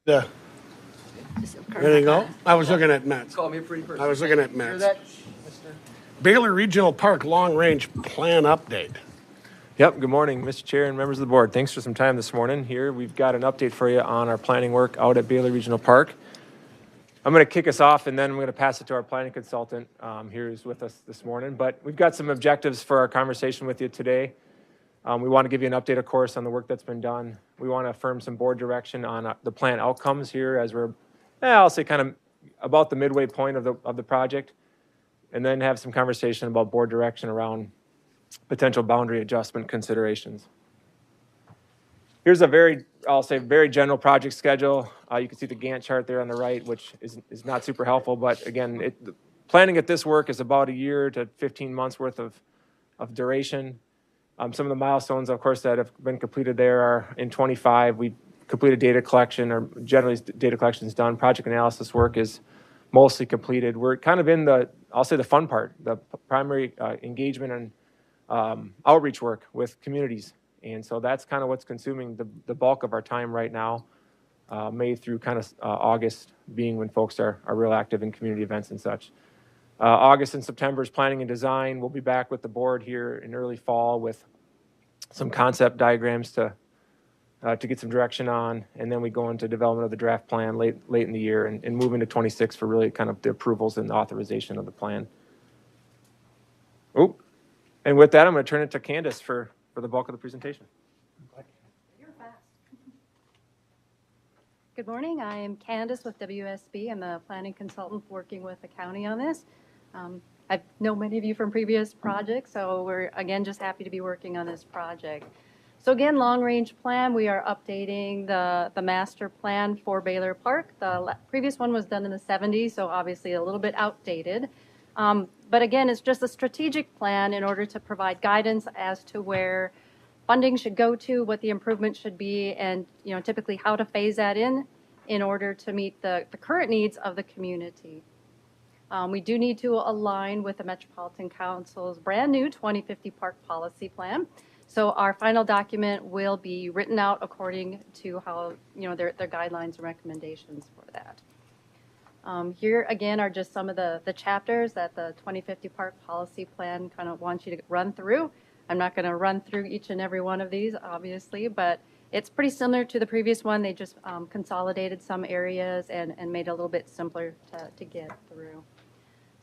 Yeah. There you go. I was looking at Matt. Call me a pretty person. I was looking at Matt. Baylor Regional Park Long Range Plan Update. Yep, good morning, Mr. Chair and members of the board. Thanks for some time this morning. Here, we've got an update for you on our planning work out at Baylor Regional Park. I'm going to kick us off, and then I'm going to pass it to our planning consultant here who's with us this morning. But we've got some objectives for our conversation with you today. We want to give you an update, of course, on the work that's been done. We want to affirm some board direction on the plan outcomes here as we're, I'll say, kind of about the midway point of the project, and then have some conversation about board direction around potential boundary adjustment considerations. Here's a very general project schedule. You can see the Gantt chart there on the right, which is not super helpful, but again, planning at this work is about a year to 15 months worth of duration. Some of the milestones, of course, that have been completed there are in 25. We completed data collection, or generally data collection is done. Project analysis work is mostly completed. We're kind of in the fun part, the primary engagement and outreach work with communities. And so that's kind of what's consuming the bulk of our time right now, May through kind of August being when folks are real active in community events and such. August and September is planning and design. We'll be back with the board here in early fall with some concept diagrams to get some direction on. And then we go into development of the draft plan late in the year and move into 26 for really kind of the approvals and the authorization of the plan. Oh. And with that, I'm going to turn it to Candace for the bulk of the presentation. You're fast. Good morning. I am Candace with WSB. I'm the planning consultant working with the county on this. I know many of you from previous projects, so we're, again, just happy to be working on this project. So again, long-range plan, we are updating the master plan for Baylor Park. The previous one was done in the 70s, so obviously a little bit outdated. But again, it's just a strategic plan in order to provide guidance as to where funding should go to, what the improvement should be, and typically how to phase that in order to meet the current needs of the community. We do need to align with the Metropolitan Council's brand new 2050 Park Policy Plan. So our final document will be written out according to how their guidelines and recommendations for that. Here again are just some of the chapters that the 2050 Park Policy Plan kind of wants you to run through. I'm not going to run through each and every one of these, obviously, but it's pretty similar to the previous one. They just consolidated some areas and made it a little bit simpler to get through.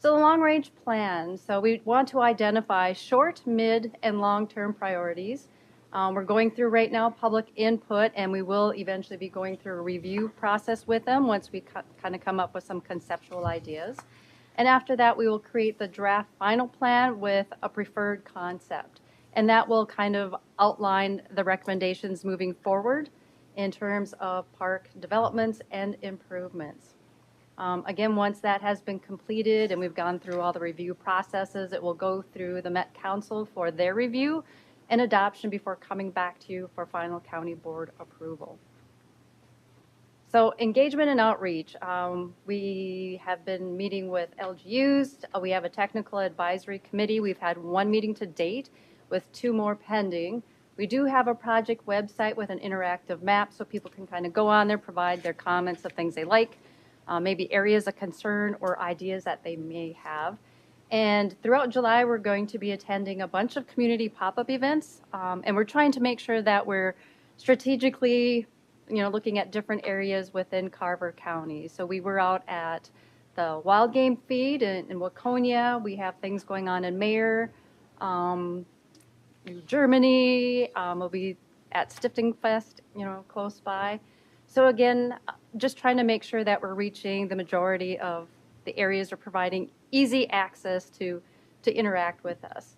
So the long-range plan. So we want to identify short, mid, and long-term priorities. We're going through right now public input, and we will eventually be going through a review process with them once we kind of come up with some conceptual ideas. And after that, we will create the draft final plan with a preferred concept. And that will kind of outline the recommendations moving forward in terms of park developments and improvements. Again, once that has been completed and we've gone through all the review processes, it will go through the Met Council for their review and adoption before coming back to you for final county board approval. So engagement and outreach. We have been meeting with LGUs. We have a technical advisory committee. We've had one meeting to date with 2 more pending. We do have a project website with an interactive map so people can kind of go on there, provide their comments of things they like, maybe areas of concern or ideas that they may have. And throughout July, we're going to be attending a bunch of community pop-up events, and we're trying to make sure that we're strategically, looking at different areas within Carver County. So we were out at the Wild Game Feed in Waconia. We have things going on in Mayer, New Germany. We'll be at Stifting Fest, close by. So again, just trying to make sure that we're reaching the majority of the areas are providing easy access to interact with us.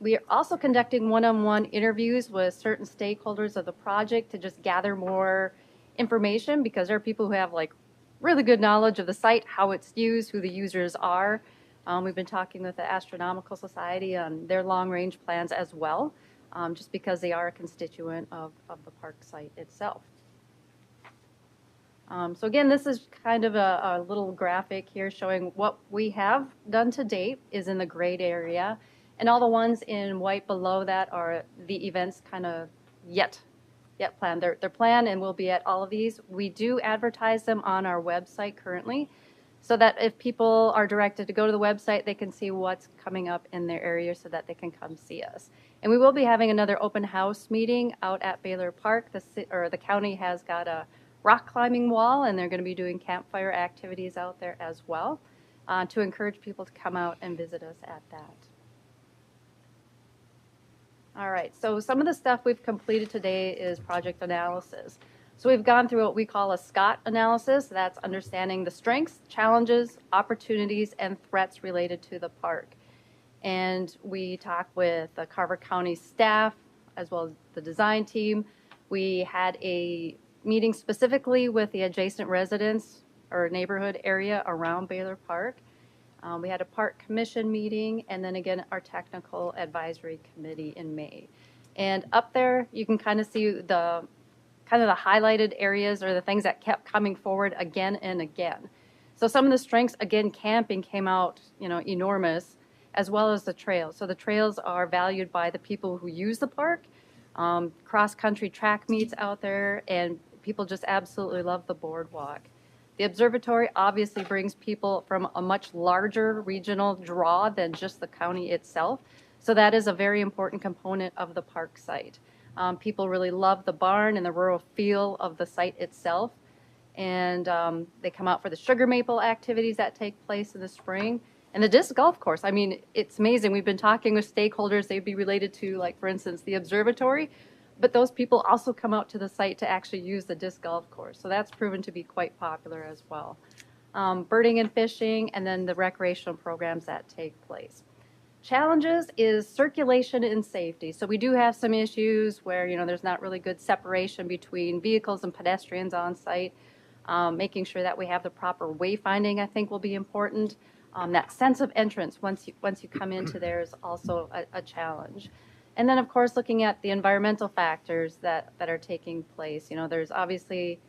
We are also conducting one-on-one interviews with certain stakeholders of the project to just gather more information, because there are people who have really good knowledge of the site, how it's used, who the users are. We've been talking with the Astronomical Society on their long-range plans as well, just because they are a constituent of the park site itself. So again, this is kind of a little graphic here showing what we have done to date is in the grayed area, and all the ones in white below that are the events kind of yet Yep, planned. They're planned and will be at all of these. We do advertise them on our website currently, so that if people are directed to go to the website, they can see what's coming up in their area so that they can come see us. And we will be having another open house meeting out at Baylor Park. The county has got a rock climbing wall, and they're going to be doing campfire activities out there as well to encourage people to come out and visit us at that. All right, so some of the stuff we've completed today is project analysis. So we've gone through what we call a SCOT analysis. That's understanding the strengths, challenges, opportunities, and threats related to the park. And we talked with the Carver County staff as well as the design team. We had a meeting specifically with the adjacent residents or neighborhood area around Baylor Park. We had a park commission meeting, and then again our technical advisory committee in May. And up there you can kind of see the highlighted areas or the things that kept coming forward again and again. So some of the strengths, again, camping came out, enormous, as well as the trails. So the trails are valued by the people who use the park, cross-country track meets out there, and people just absolutely love the boardwalk. The observatory obviously brings people from a much larger regional draw than just the county itself. So that is a very important component of the park site. People really love the barn and the rural feel of the site itself. And they come out for the sugar maple activities that take place in the spring. And the disc golf course, I mean, it's amazing. We've been talking with stakeholders. They'd be related to, like, for instance, the observatory. But those people also come out to the site to actually use the disc golf course. So that's proven to be quite popular as well. Birding and fishing, and then the recreational programs that take place. Challenges is circulation and safety. So we do have some issues where, there's not really good separation between vehicles and pedestrians on site. Making sure that we have the proper wayfinding, I think, will be important. That sense of entrance once you come into there is also a challenge. And then, of course, looking at the environmental factors that are taking place. There's obviously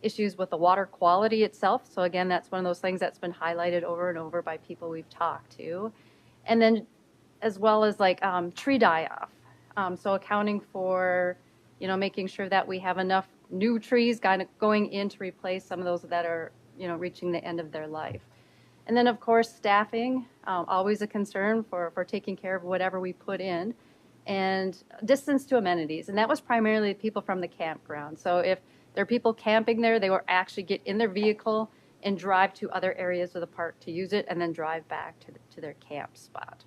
issues with the water quality itself. So again, that's one of those things that's been highlighted over and over by people we've talked to. And then as well as like tree die-off. So accounting for, making sure that we have enough new trees kind of going in to replace some of those that are, reaching the end of their life. And then, of course, staffing, always a concern for taking care of whatever we put in. And distance to amenities. And that was primarily people from the campground. So if there are people camping there, they will actually get in their vehicle and drive to other areas of the park to use it and then drive back to their camp spot.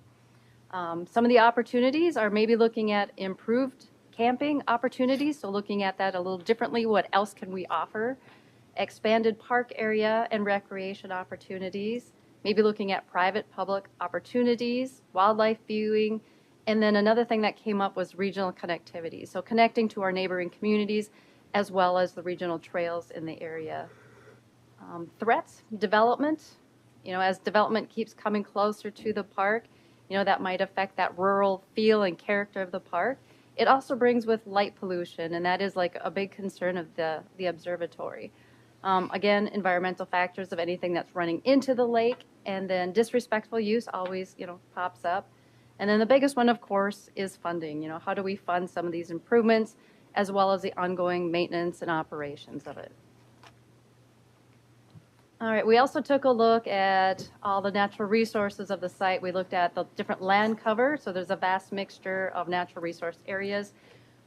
Some of the opportunities are maybe looking at improved camping opportunities. So looking at that a little differently, what else can we offer? Expanded park area and recreation opportunities. Maybe looking at private-public opportunities, wildlife viewing. And then another thing that came up was regional connectivity. So connecting to our neighboring communities as well as the regional trails in the area. Threats, development, as development keeps coming closer to the park, that might affect that rural feel and character of the park. It also brings with light pollution, and that is like a big concern of the observatory. Again, environmental factors of anything that's running into the lake, and then disrespectful use always, pops up. And then the biggest one, of course, is funding. How do we fund some of these improvements as well as the ongoing maintenance and operations of it? All right, we also took a look at all the natural resources of the site. We looked at the different land cover. So there's a vast mixture of natural resource areas.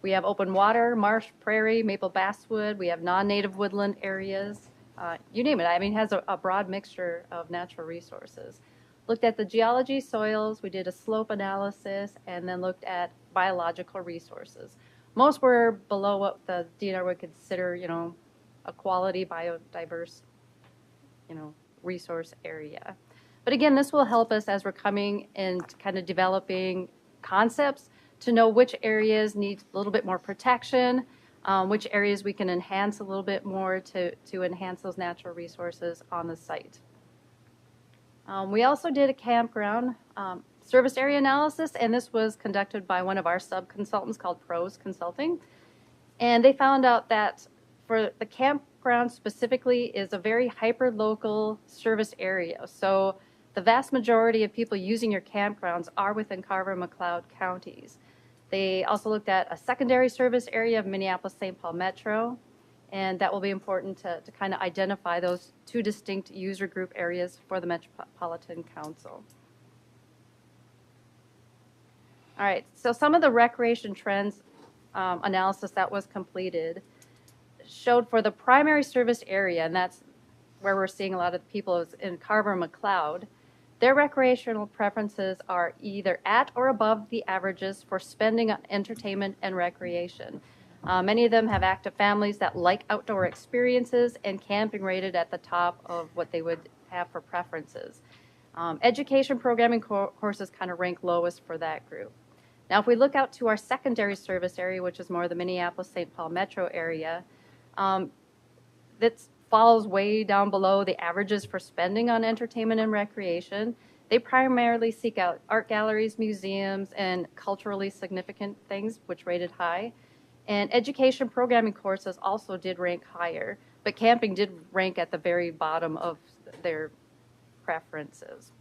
We have open water, marsh, prairie, maple basswood. We have non-native woodland areas. You name it. I mean, it has a broad mixture of natural resources. Looked at the geology, soils, we did a slope analysis, and then looked at biological resources. Most were below what the DNR would consider, a quality biodiverse, resource area. But again, this will help us as we're coming and kind of developing concepts to know which areas need a little bit more protection, which areas we can enhance a little bit more to enhance those natural resources on the site. We also did a campground service area analysis, and this was conducted by one of our sub-consultants called Pros Consulting. And they found out that for the campground specifically is a very hyper-local service area. So the vast majority of people using your campgrounds are within Carver and McLeod counties. They also looked at a secondary service area of Minneapolis-St. Paul Metro, and that will be important to kind of identify those two distinct user group areas for the Metropolitan Council. All right, so some of the recreation trends analysis that was completed showed for the primary service area, and that's where we're seeing a lot of the people is in Carver and McLeod, their recreational preferences are either at or above the averages for spending on entertainment and recreation. Many of them have active families that like outdoor experiences, and camping rated at the top of what they would have for preferences. Education programming courses kind of rank lowest for that group. Now, if we look out to our secondary service area, which is more the Minneapolis-St. Paul metro area, that falls way down below the averages for spending on entertainment and recreation. They primarily seek out art galleries, museums, and culturally significant things, which rated high. And education programming courses also did rank higher, but camping did rank at the very bottom of their preferences.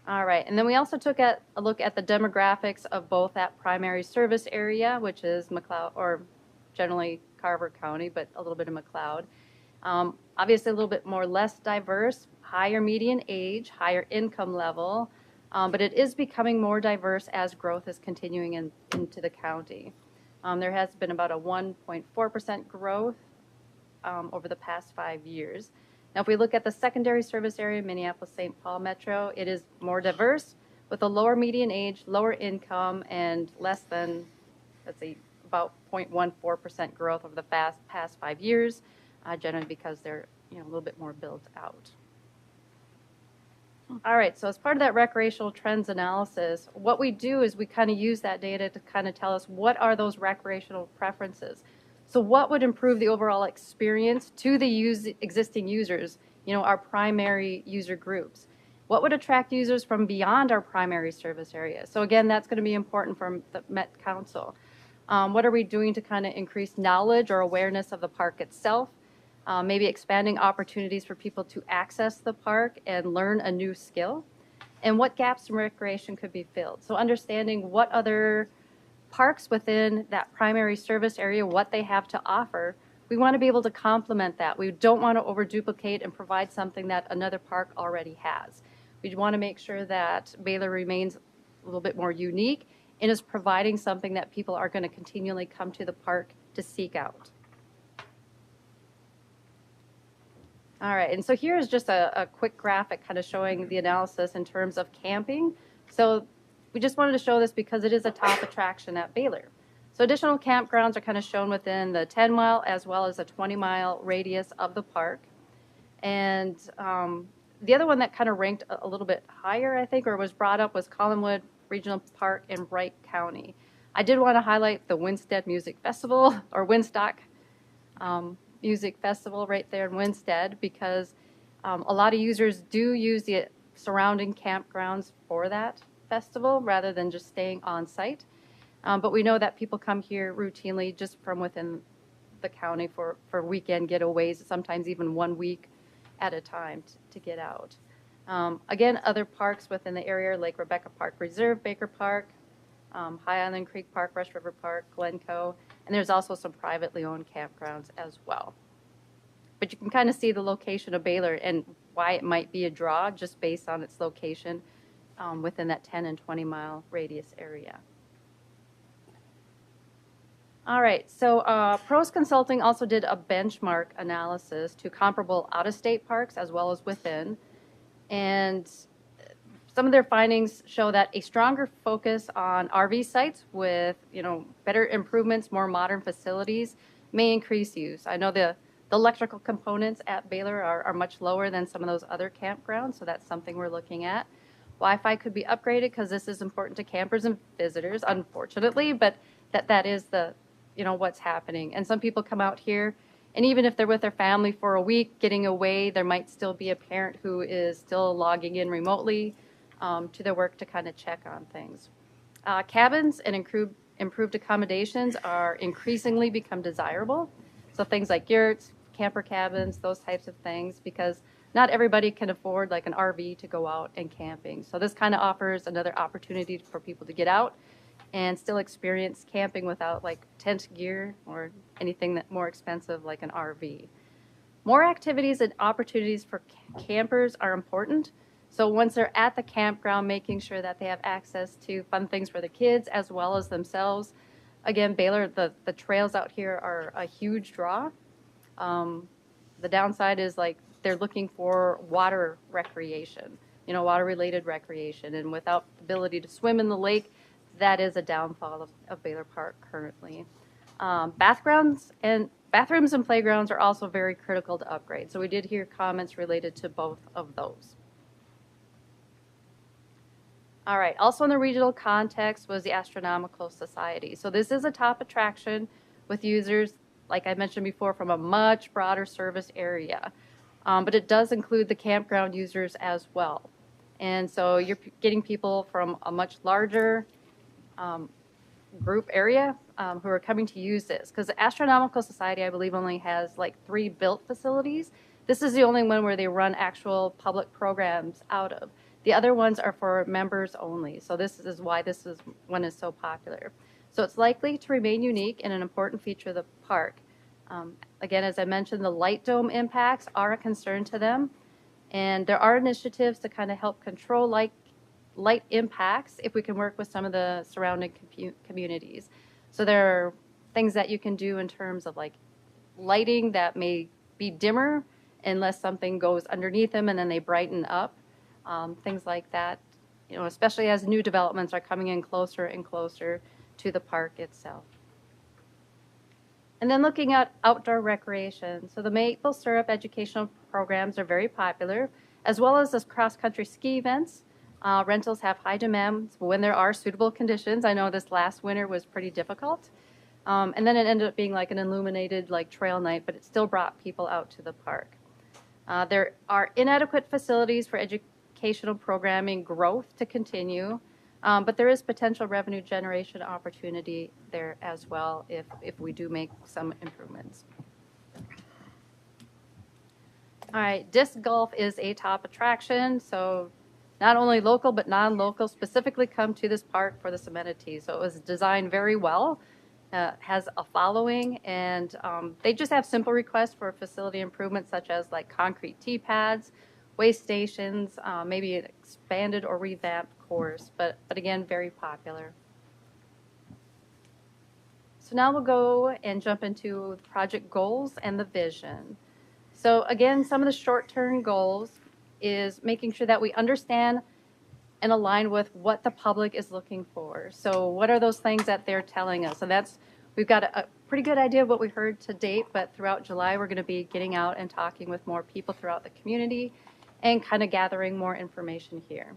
All right, and then we also took a look at the demographics of both that primary service area, which is McLeod, or generally Carver County, but a little bit of McLeod. Obviously a little bit more less diverse, higher median age, higher income level, but it is becoming more diverse as growth is continuing into the county. There has been about a 1.4% growth over the past 5 years. Now, if we look at the secondary service area, Minneapolis-St. Paul Metro, it is more diverse with a lower median age, lower income, and less than, let's see, about 0.14% growth over the past 5 years, generally because they're a little bit more built out. All right, so as part of that recreational trends analysis, what we do is we kind of use that data to kind of tell us what are those recreational preferences. So what would improve the overall experience to the existing users, our primary user groups? What would attract users from beyond our primary service area? So again, that's going to be important for the Met Council. What are we doing to kind of increase knowledge or awareness of the park itself? Maybe expanding opportunities for people to access the park and learn a new skill? And what gaps in recreation could be filled? So understanding what other parks within that primary service area, what they have to offer, we want to be able to complement that. We don't want to over-duplicate and provide something that another park already has. We want to make sure that Baylor remains a little bit more unique and is providing something that people are going to continually come to the park to seek out. All right, and so here is just a quick graphic kind of showing the analysis in terms of camping. So we just wanted to show this because it is a top attraction at Baylor. So additional campgrounds are kind of shown within the 10-mile as well as a 20-mile radius of the park. And the other one that kind of ranked a little bit higher, I think, or was brought up was Collinwood Regional Park in Wright County. I did want to highlight the Winstead Music Festival, or Winstock Music Festival right there in Winstead, because a lot of users do use the surrounding campgrounds for that festival rather than just staying on site. But we know that people come here routinely just from within the county for weekend getaways, sometimes even 1 week at a time to get out. Again, other parks within the area, Lake Rebecca Park Reserve, Baker Park, High Island Creek Park, Rush River Park, Glencoe, and there's also some privately owned campgrounds as well. But you can kind of see the location of Baylor and why it might be a draw just based on its location within that 10 and 20 mile radius area. All right, so Pros Consulting also did a benchmark analysis to comparable out-of-state parks as well as within. And some of their findings show that a stronger focus on RV sites with, better improvements, more modern facilities may increase use. I know the electrical components at Baylor are much lower than some of those other campgrounds, so that's something we're looking at. Wi-Fi could be upgraded because this is important to campers and visitors, unfortunately, but that is what's happening. And some people come out here, and even if they're with their family for a week, getting away, there might still be a parent who is still logging in remotely to their work to kind of check on things. Cabins and improved accommodations are increasingly become desirable. So things like yurts, camper cabins, those types of things, because not everybody can afford like an RV to go out and camping. So this kind of offers another opportunity for people to get out and still experience camping without like tent gear or anything that more expensive like an RV. More activities and opportunities for campers are important. So once they're at the campground, making sure that they have access to fun things for the kids as well as themselves. Again, Baylor, the trails out here are a huge draw. The downside is like they're looking for water recreation, water-related recreation. And without the ability to swim in the lake, that is a downfall of Baylor Park currently. Bathrooms and playgrounds are also very critical to upgrade. So we did hear comments related to both of those. All right, also in the regional context was the Astronomical Society. So this is a top attraction with users, like I mentioned before, from a much broader service area. But it does include the campground users as well. And so you're getting people from a much larger group area who are coming to use this. Because the Astronomical Society, I believe, only has like 3 built facilities. This is the only one where they run actual public programs out of. The other ones are for members only. So this is why this one is so popular. So it's likely to remain unique and an important feature of the park. Again, as I mentioned, the light dome impacts are a concern to them. And there are initiatives to kind of help control light impacts if we can work with some of the surrounding communities. So there are things that you can do in terms of like lighting that may be dimmer unless something goes underneath them and then they brighten up. Things like that, especially as new developments are coming in closer and closer to the park itself. And then looking at outdoor recreation. So the maple syrup educational programs are very popular, as well as the cross-country ski events. Rentals have high demand when there are suitable conditions. I know this last winter was pretty difficult. And then it ended up being like an illuminated like trail night, but it still brought people out to the park. There are inadequate facilities for educational programming growth to continue, but there is potential revenue generation opportunity there as well if we do make some improvements. All right, disc golf is a top attraction, so not only local but non-local specifically come to this park for this amenity. So it was designed very well, has a following, and they just have simple requests for facility improvements such as like concrete tee pads, weigh stations, maybe an expanded or revamped course, but again, very popular. So now we'll go and jump into the project goals and the vision. So again, some of the short-term goals is making sure that we understand and align with what the public is looking for. So what are those things that they're telling us? And we've got a pretty good idea of what we heard to date, but throughout July, we're gonna be getting out and talking with more people throughout the community and kind of gathering more information here.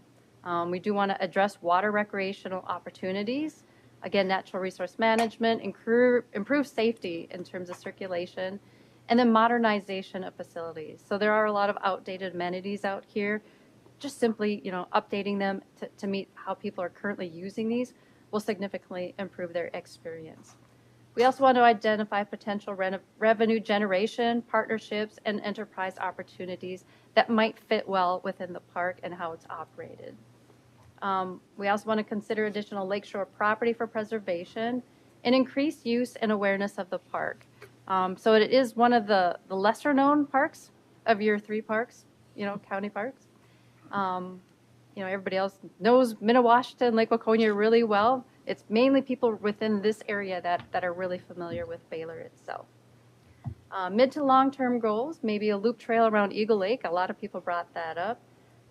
We do wanna address water recreational opportunities. Again, natural resource management, improve safety in terms of circulation, and then modernization of facilities. So there are a lot of outdated amenities out here. Just simply, updating them to meet how people are currently using these will significantly improve their experience. We also want to identify potential revenue generation, partnerships, and enterprise opportunities that might fit well within the park and how it's operated. We also want to consider additional lakeshore property for preservation and increase use and awareness of the park. So it is one of the lesser known parks of your 3 parks, county parks. Everybody else knows Minnewaska and Lake Waconia really well. It's mainly people within this area that are really familiar with Baylor itself. Mid to long-term goals, maybe a loop trail around Eagle Lake. A lot of people brought that up.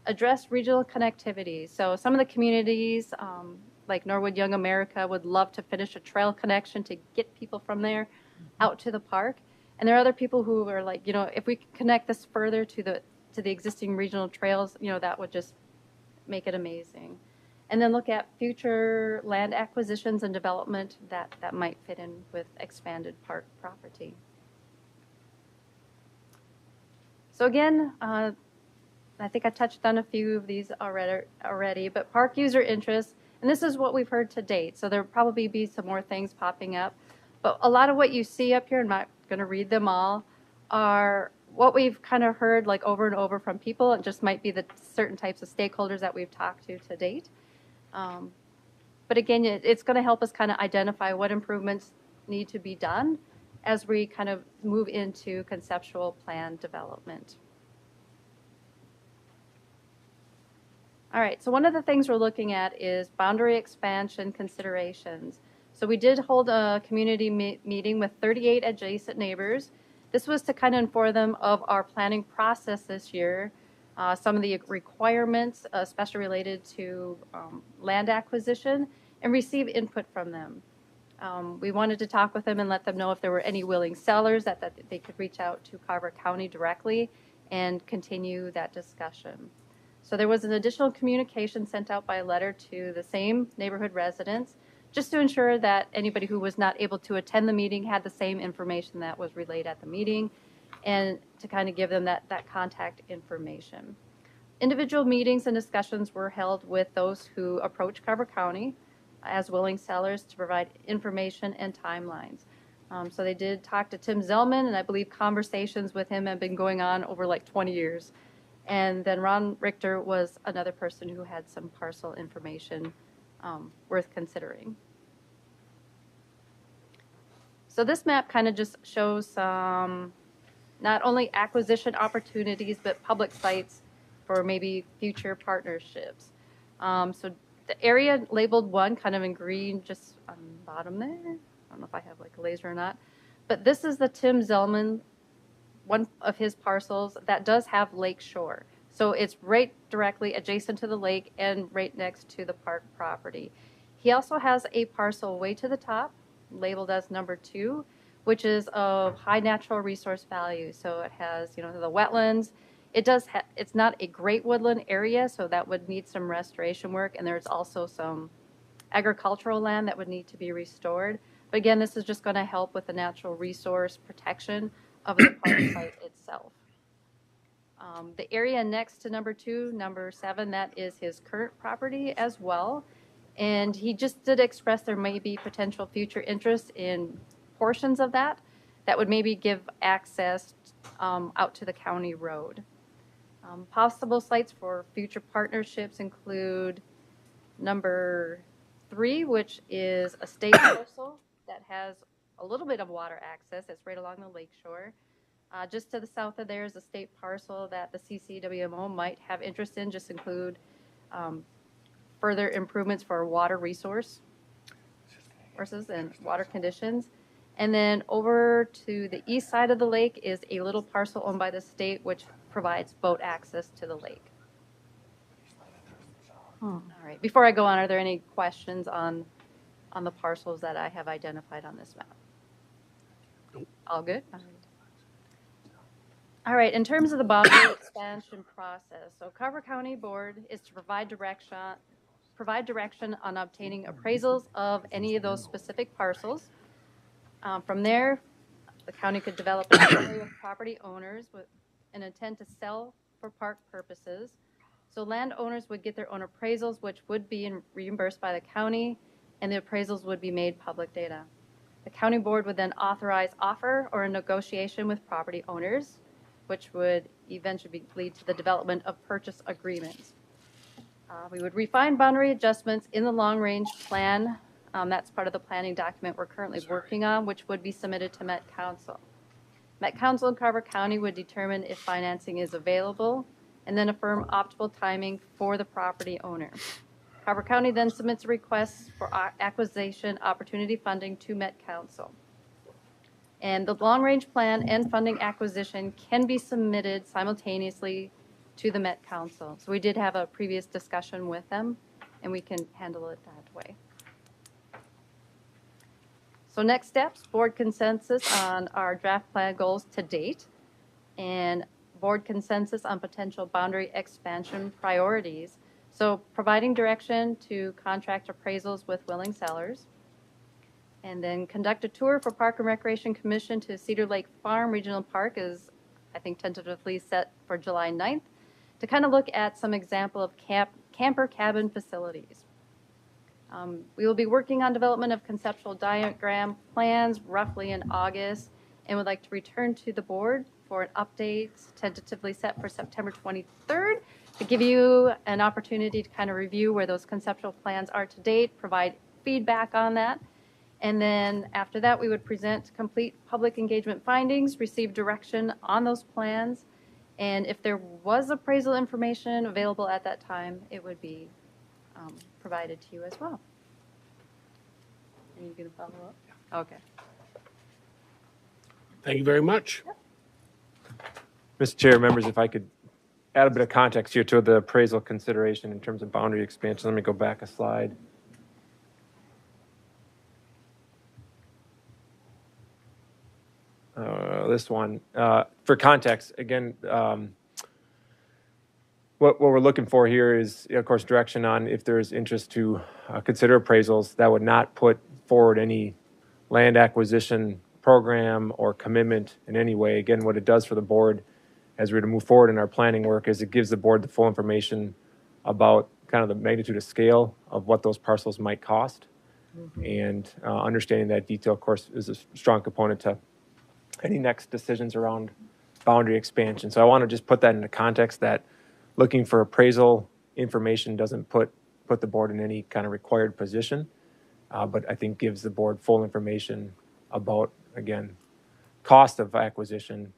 Address regional connectivity. So some of the communities, like Norwood Young America, would love to finish a trail connection to get people from there out to the park. And there are other people who are like, if we connect this further to the existing regional trails, that would just make it amazing. And then look at future land acquisitions and development that might fit in with expanded park property. So again, I think I touched on a few of these already, but park user interest, and this is what we've heard to date. So there'll probably be some more things popping up, but a lot of what you see up here, I'm not going to read them all, are what we've kind of heard like over and over from people, it just might be the certain types of stakeholders that we've talked to date. But again, it's going to help us kind of identify what improvements need to be done as we kind of move into conceptual plan development. All right, so one of the things we're looking at is boundary expansion considerations. So we did hold a community meeting with 38 adjacent neighbors. This was to kind of inform them of our planning process this year, some of the requirements, especially related to land acquisition, and receive input from them. We wanted to talk with them and let them know if there were any willing sellers that they could reach out to Carver County directly and continue that discussion. So there was an additional communication sent out by letter to the same neighborhood residents, just to ensure that anybody who was not able to attend the meeting had the same information that was relayed at the meeting, and to kind of give them that contact information. Individual meetings and discussions were held with those who approached Carver County as willing sellers to provide information and timelines. So they did talk to Tim Zellman, and I believe conversations with him have been going on over like 20 years. And then Ron Richter was another person who had some parcel information worth considering. So this map kind of just shows some not only acquisition opportunities, but public sites for maybe future partnerships. So the area labeled 1 kind of in green just on the bottom there. I don't know if I have like a laser or not, but this is the Tim Zellman, one of his parcels that does have lake shore. So it's right directly adjacent to the lake and right next to the park property. He also has a parcel way to the top, labeled as number 2, which is of high natural resource value. So it has, the wetlands. It's not a great woodland area, so that would need some restoration work. And there's also some agricultural land that would need to be restored. But again, this is just going to help with the natural resource protection of the park site itself. The area next to number 2, number 7, that is his current property as well. And he just did express there may be potential future interest in portions of that would maybe give access out to the county road. Possible sites for future partnerships include number 3, which is a state parcel that has a little bit of water access. It's right along the lake shore. Just to the south of there is a state parcel that the CCWMO might have interest in, just include further improvements for water resources and water conditions. And then over to the east side of the lake is a little parcel owned by the state, which provides boat access to the lake. All right, before I go on, are there any questions on the parcels that I have identified on this map? Nope. All good? All right, in terms of the boundary expansion process, so Carver County Board is to provide direction on obtaining appraisals of any of those specific parcels. From there, the county could develop a survey with property owners with an intent to sell for park purposes. So landowners would get their own appraisals, which would be reimbursed by the county, and the appraisals would be made public data. The county board would then authorize offer or a negotiation with property owners, which would eventually lead to the development of purchase agreements. We would refine boundary adjustments in the long-range plan. That's part of the planning document we're currently working on, which would be submitted to Met Council. Met Council in Carver County would determine if financing is available and then affirm optimal timing for the property owner. Carver County then submits a request for acquisition opportunity funding to Met Council. And the long-range plan and funding acquisition can be submitted simultaneously to the Met Council. So we did have a previous discussion with them, and we can handle it that way. So next steps, board consensus on our draft plan goals to date, and board consensus on potential boundary expansion priorities. So providing direction to contract appraisals with willing sellers, and then conduct a tour for Park and Recreation Commission to Cedar Lake Farm Regional Park is, I think, tentatively set for July 9th, to kind of look at some example of camper cabin facilities. We will be working on development of conceptual diagram plans roughly in August, and would like to return to the board for an update tentatively set for September 23rd to give you an opportunity to kind of review where those conceptual plans are to date, provide feedback on that. And then after that, we would present complete public engagement findings, receive direction on those plans. And if there was appraisal information available at that time, it would be provided to you as well. Are you going to follow up? Okay. Thank you very much. Mr. Chair, members, if I could add a bit of context here to the appraisal consideration in terms of boundary expansion. Let me go back a slide. This one. For context, again, what we're looking for here is, of course, direction on if there's interest to consider appraisals that would not put forward any land acquisition program or commitment in any way. Again, what it does for the board as we're to move forward in our planning work is it gives the board the full information about kind of the magnitude of scale of what those parcels might cost. And understanding that detail, of course, is a strong component to any next decisions around boundary expansion. So I want to just put that into context that looking for appraisal information doesn't put the board in any kind of required position, but I think gives the board full information about, again, cost of acquisition,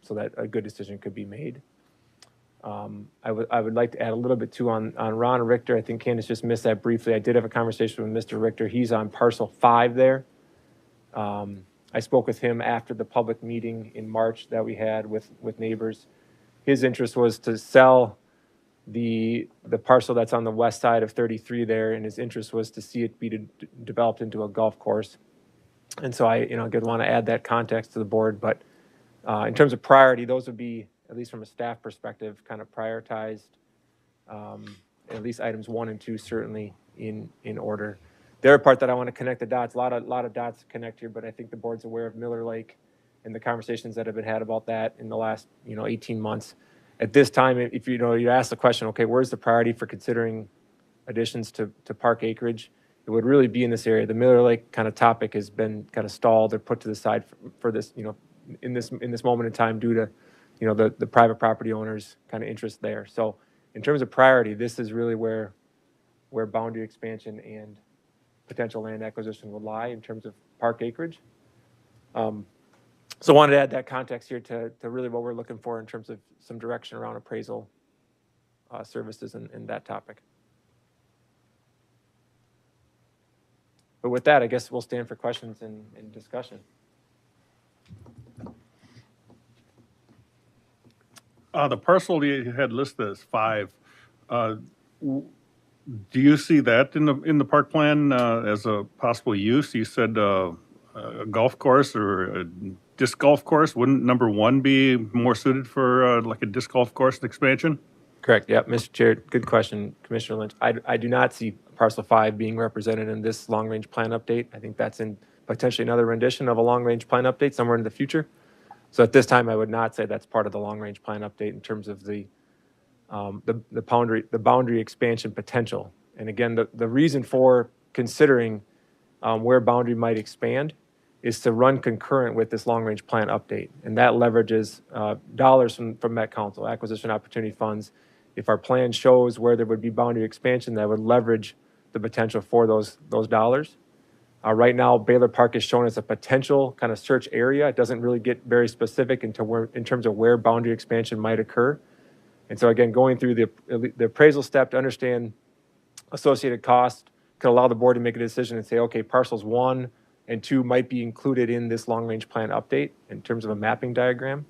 so that a good decision could be made. I would like to add a little bit too on Ron Richter. I think Candace just missed that briefly. I did have a conversation with Mr. Richter. He's on parcel 5 there. I spoke with him after the public meeting in March that we had with neighbors. His interest was to sell the parcel that's on the west side of 33 there, and his interest was to see it be developed into a golf course. And so I, want to add that context to the board. But in terms of priority, those would be, at least from a staff perspective, kind of prioritized. At least items 1 and 2 certainly in order. The other part that I want to connect the dots, a lot of dots to connect here, but I think the board's aware of Miller Lake and the conversations that have been had about that in the last 18 months. At this time, if you ask the question, okay, where's the priority for considering additions to park acreage? It would really be in this area. The Miller Lake kind of topic has been kind of stalled or put to the side for this, in this moment in time due to, the private property owners' kind of interest there. So in terms of priority, this is really where boundary expansion and potential land acquisition would lie in terms of park acreage. So I wanted to add that context here to really what we're looking for in terms of some direction around appraisal services and that topic. But with that, I guess we'll stand for questions and discussion. The parcel you had listed as 5, do you see that in the park plan as a possible use? You said a golf course or a disc golf course. Wouldn't number 1 be more suited for like a disc golf course expansion? Correct. Yep, Mr. Chair, good question, Commissioner Lynch. I do not see parcel 5 being represented in this long-range plan update. I think that's in potentially another rendition of a long-range plan update somewhere in the future. So at this time, I would not say that's part of the long-range plan update in terms of the boundary expansion potential. And again, the reason for considering where boundary might expand is to run concurrent with this long-range plan update. And that leverages dollars from Met Council, acquisition opportunity funds. If our plan shows where there would be boundary expansion, that would leverage the potential for those dollars. Right now, Baylor Park is shown as a potential kind of search area. It doesn't really get very specific in terms of where boundary expansion might occur. And so again, going through the appraisal step to understand associated costs could allow the board to make a decision and say, okay, parcels 1 and 2 might be included in this long-range plan update in terms of a mapping diagram.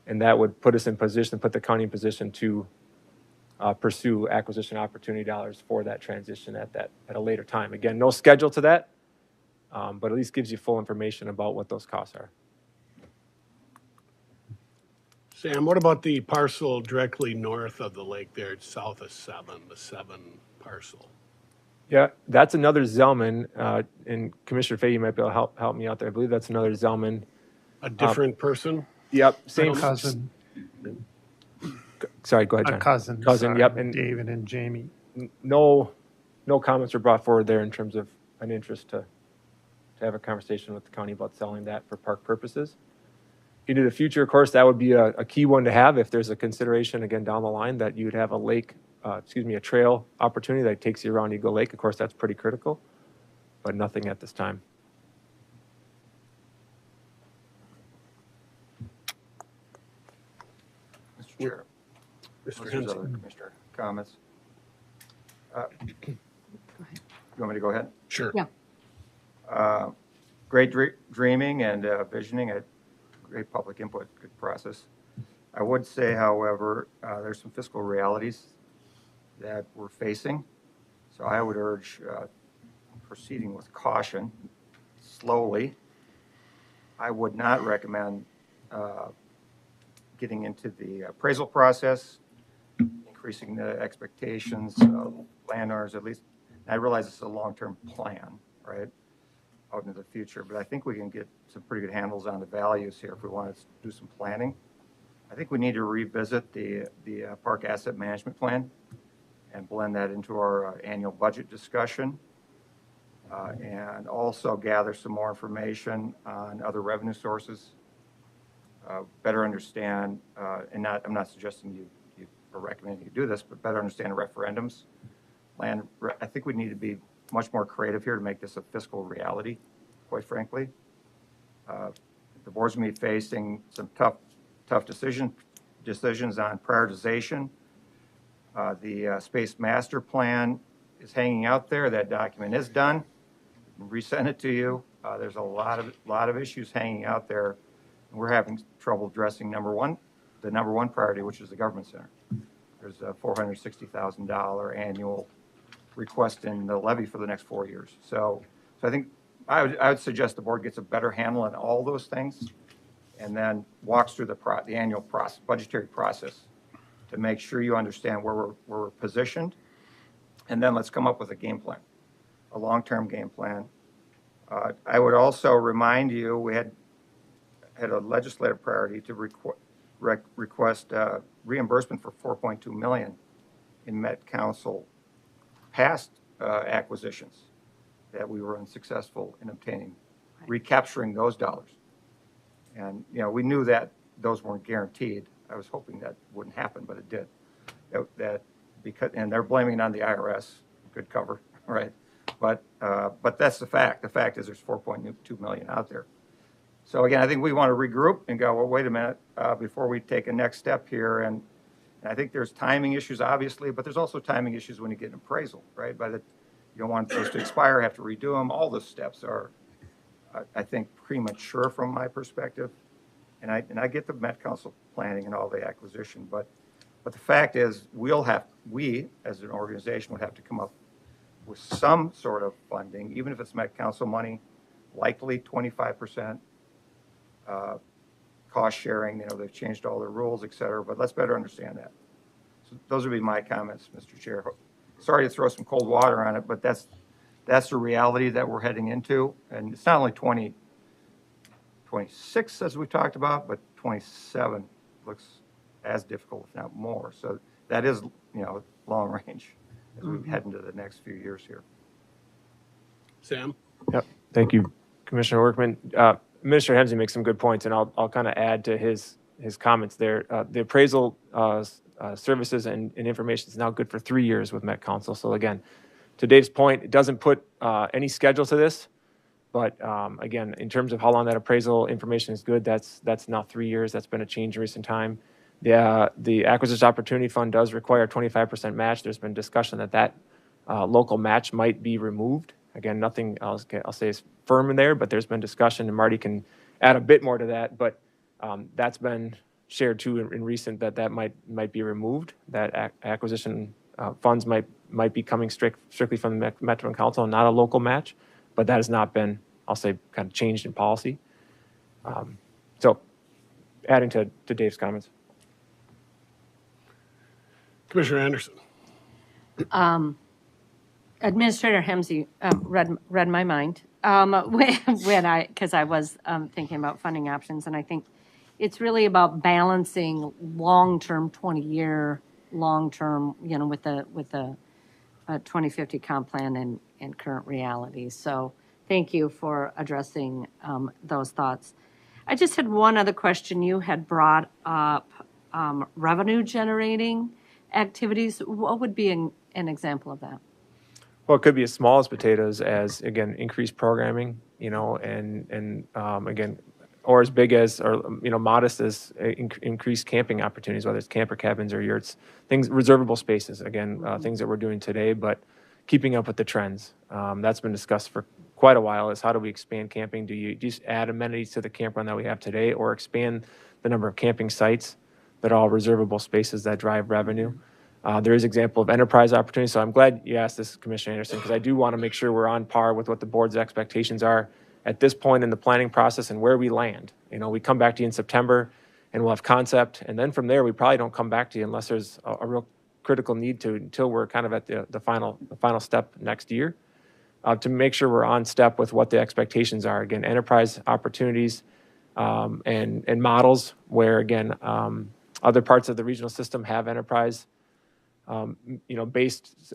And that would put us in position, put the county in position to pursue acquisition opportunity dollars for that transition at a later time. Again, no schedule to that, but at least gives you full information about what those costs are. Sam, what about the parcel directly north of the lake there, south of 7, the 7 parcel? Yeah, that's another Zellman, and Commissioner Fay, you might be able to help me out there. I believe that's another Zellman. A different person? Yep, same. Cousin. Sorry, go ahead, John. A cousin. Cousin, sorry, yep. And David and Jamie. no comments were brought forward there in terms of an interest to have a conversation with the county about selling that for park purposes. into the future, of course, that would be a key one to have if there's a consideration, again, down the line that you'd have a trail opportunity that takes you around Eagle Lake. Of course, that's pretty critical, but nothing at this time. Mr. Chair. Mr. Unless there's other Henson. commissioner comments. You want me to go ahead? Sure. Yeah. Great dreaming and visioning, great public input, good process. I would say, however, there's some fiscal realities that we're facing. So I would urge proceeding with caution, slowly. I would not recommend getting into the appraisal process, increasing the expectations of landowners, at least. I realize it's a long-term plan, right, out into the future, but I think we can get some pretty good handles on the values here if we want to do some planning. I think we need to revisit the park asset management plan and blend that into our annual budget discussion, and also gather some more information on other revenue sources, better understand, I'm not suggesting you or recommending you do this, but better understand referendums. I think we need to be much more creative here to make this a fiscal reality, quite frankly. The board's going to be facing some tough decisions on prioritization. The Space Master Plan is hanging out there. That document is done. Resend it to you. There's a lot of issues hanging out there, and we're having trouble addressing the number one priority, which is the government center. There's a $460,000 annual request in the levy for the next 4 years. So I think I would suggest the board gets a better handle on all those things, and then walks through the annual budgetary process to make sure you understand where we're positioned, and then let's come up with a game plan, a long-term game plan. I would also remind you we had a legislative priority to request reimbursement for $4.2 million in Met Council past acquisitions that we were unsuccessful in obtaining, recapturing those dollars. And, we knew that those weren't guaranteed. I was hoping that wouldn't happen, but it did. And they're blaming it on the IRS, good cover, right? But that's the fact. The fact is there's $4.2 million out there. So again, I think we want to regroup and go, well, wait a minute, before we take a next step here. And I think there's timing issues, obviously, but there's also timing issues when you get an appraisal, right? You don't want those to expire, have to redo them. All those steps are, I think, premature from my perspective. And I get the Met Council planning and all the acquisition, but the fact is we as an organization would have to come up with some sort of funding, even if it's Met Council money, likely 25%. Cost sharing, they've changed all their rules, et cetera, but let's better understand that. So those would be my comments, Mr. Chair. Sorry to throw some cold water on it, but that's the reality that we're heading into. And it's not only 2026 as we talked about, but 27 looks as difficult, if not more. So that is, long range as we head into the next few years here. Sam? Yep. Thank you, Commissioner Workman. Minister Hemsey makes some good points, and I'll kind of add to his comments there. The appraisal services and information is now good for 3 years with Met Council. So again, to Dave's point, it doesn't put any schedule to this, but again, in terms of how long that appraisal information is good, that's now 3 years. That's been a change in recent time. The Acquisition Opportunity Fund does require a 25% match. There's been discussion that local match might be removed. Again, nothing I'll say is firm in there, but there's been discussion, and Marty can add a bit more to that. But that's been shared too in recent that might be removed. That acquisition funds might be coming strictly from the Metro Council and not a local match. But that has not been, I'll say, kind of changed in policy. So, adding to Dave's comments. Commissioner Anderson? Administrator Hemsey read my mind because I was thinking about funding options, and I think it's really about balancing long-term, 20-year, long-term, with the 2050 comp plan and current realities. So thank you for addressing those thoughts. I just had one other question. You had brought up revenue generating activities. What would be an example of that? Well, it could be as small as potatoes as, again, increased programming, and again, or as big as, or, modest as increased camping opportunities, whether it's camper cabins or yurts, things, reservable spaces, again, things that we're doing today, but keeping up with the trends. That's been discussed for quite a while, is how do we expand camping? Do you just add amenities to the campground that we have today, or expand the number of camping sites that are all reservable spaces that drive revenue? There is example of enterprise opportunities, so I'm glad you asked this, Commissioner Anderson, because I do want to make sure we're on par with what the board's expectations are at this point in the planning process and where we land. We come back to you in September and we'll have concept, and then from there, we probably don't come back to you unless there's a real critical need to, until we're kind of at the final step next year, to make sure we're on step with what the expectations are. Again, enterprise opportunities, and models where, again, other parts of the regional system have enterprise based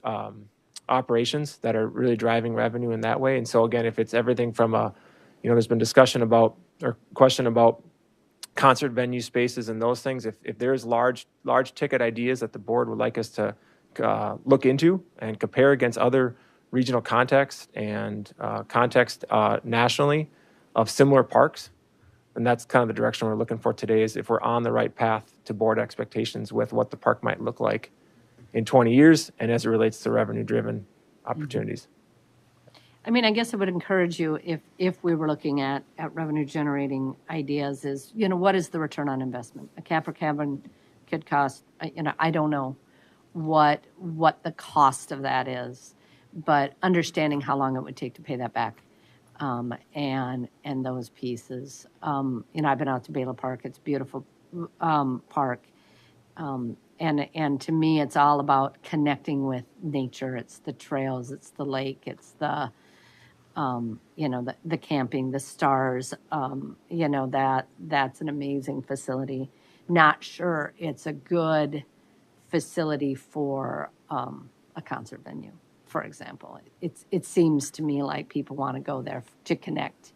operations that are really driving revenue in that way. And so again, if it's everything from there's been discussion about, or question about concert venue spaces and those things, if there's large ticket ideas that the board would like us to look into and compare against other regional contexts and context nationally of similar parks, and that's kind of the direction we're looking for today, is if we're on the right path to board expectations with what the park might look like in 20 years, and as it relates to revenue-driven opportunities. I mean, I guess I would encourage you, if we were looking at revenue-generating ideas, is, what is the return on investment? A camper cabin could cost, I don't know what the cost of that is, but understanding how long it would take to pay that back, and those pieces. I've been out to Baylor Park. It's a beautiful park. And to me, it's all about connecting with nature. It's the trails, it's the lake, it's the camping, the stars. That's an amazing facility. Not sure it's a good facility for a concert venue, for example. It seems to me like people want to go there to connect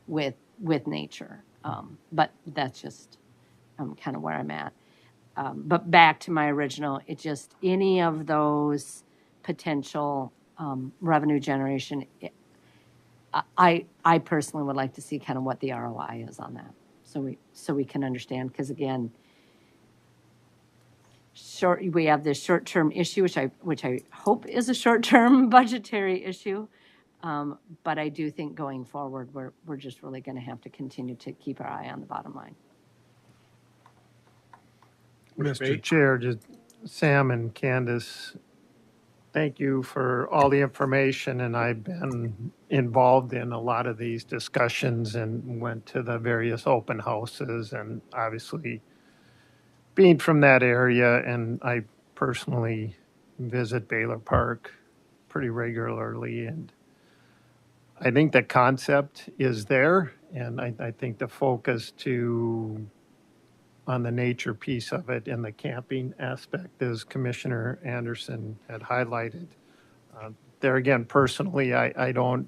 with nature. But that's just kind of where I'm at. But back to my original, it just, any of those potential revenue generation, I personally would like to see kind of what the ROI is on that, so we can understand, because again, we have this short-term issue, which I hope is a short-term budgetary issue, but I do think going forward, we're just really going to have to continue to keep our eye on the bottom line. Great. Mr. Chair, just Sam and Candace, thank you for all the information, and I've been involved in a lot of these discussions and went to the various open houses, and obviously being from that area, and I personally visit Baylor Park pretty regularly, and I think the concept is there, and I think the focus on the nature piece of it and the camping aspect, as Commissioner Anderson had highlighted. There again, personally, I don't,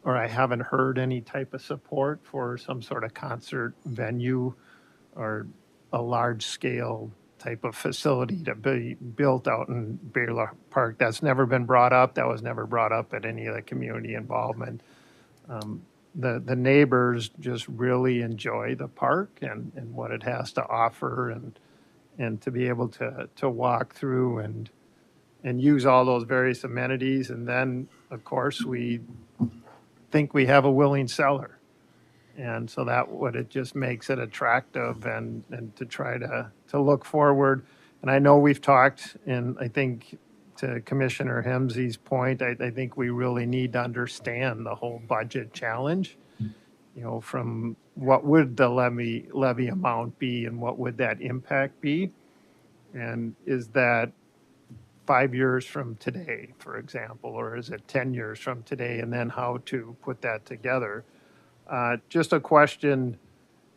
or I haven't heard any type of support for some sort of concert venue or a large scale type of facility to be built out in Baylor Park. That's never been brought up. That was never brought up at any of the community involvement. The neighbors just really enjoy the park and what it has to offer, and to be able to walk through and use all those various amenities. And then, of course, we think we have a willing seller. And so it just makes it attractive and to try to look forward. And I know we've talked, and I think to Commissioner Hemsey's point, I think we really need to understand the whole budget challenge, from what would the levy amount be and what would that impact be? And is that 5 years from today, for example, or is it 10 years from today? And then how to put that together. Just a question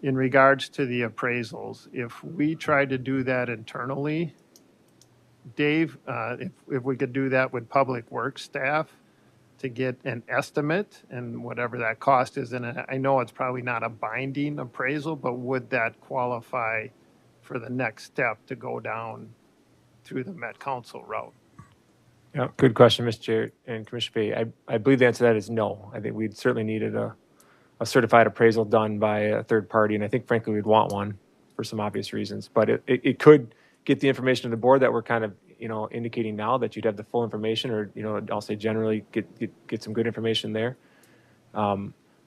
in regards to the appraisals. If we tried to do that internally, Dave, if we could do that with Public Works staff to get an estimate and whatever that cost is. And I know it's probably not a binding appraisal, but would that qualify for the next step to go down through the Met Council route? Yeah, good question, Mr. Chair and Commissioner Fahey. I believe the answer to that is no. I think we'd certainly needed a certified appraisal done by a third party, and I think frankly we'd want one for some obvious reasons. But it could get the information to the board that we're kind of, indicating now, that you'd have the full information, or, I'll say generally get some good information there. I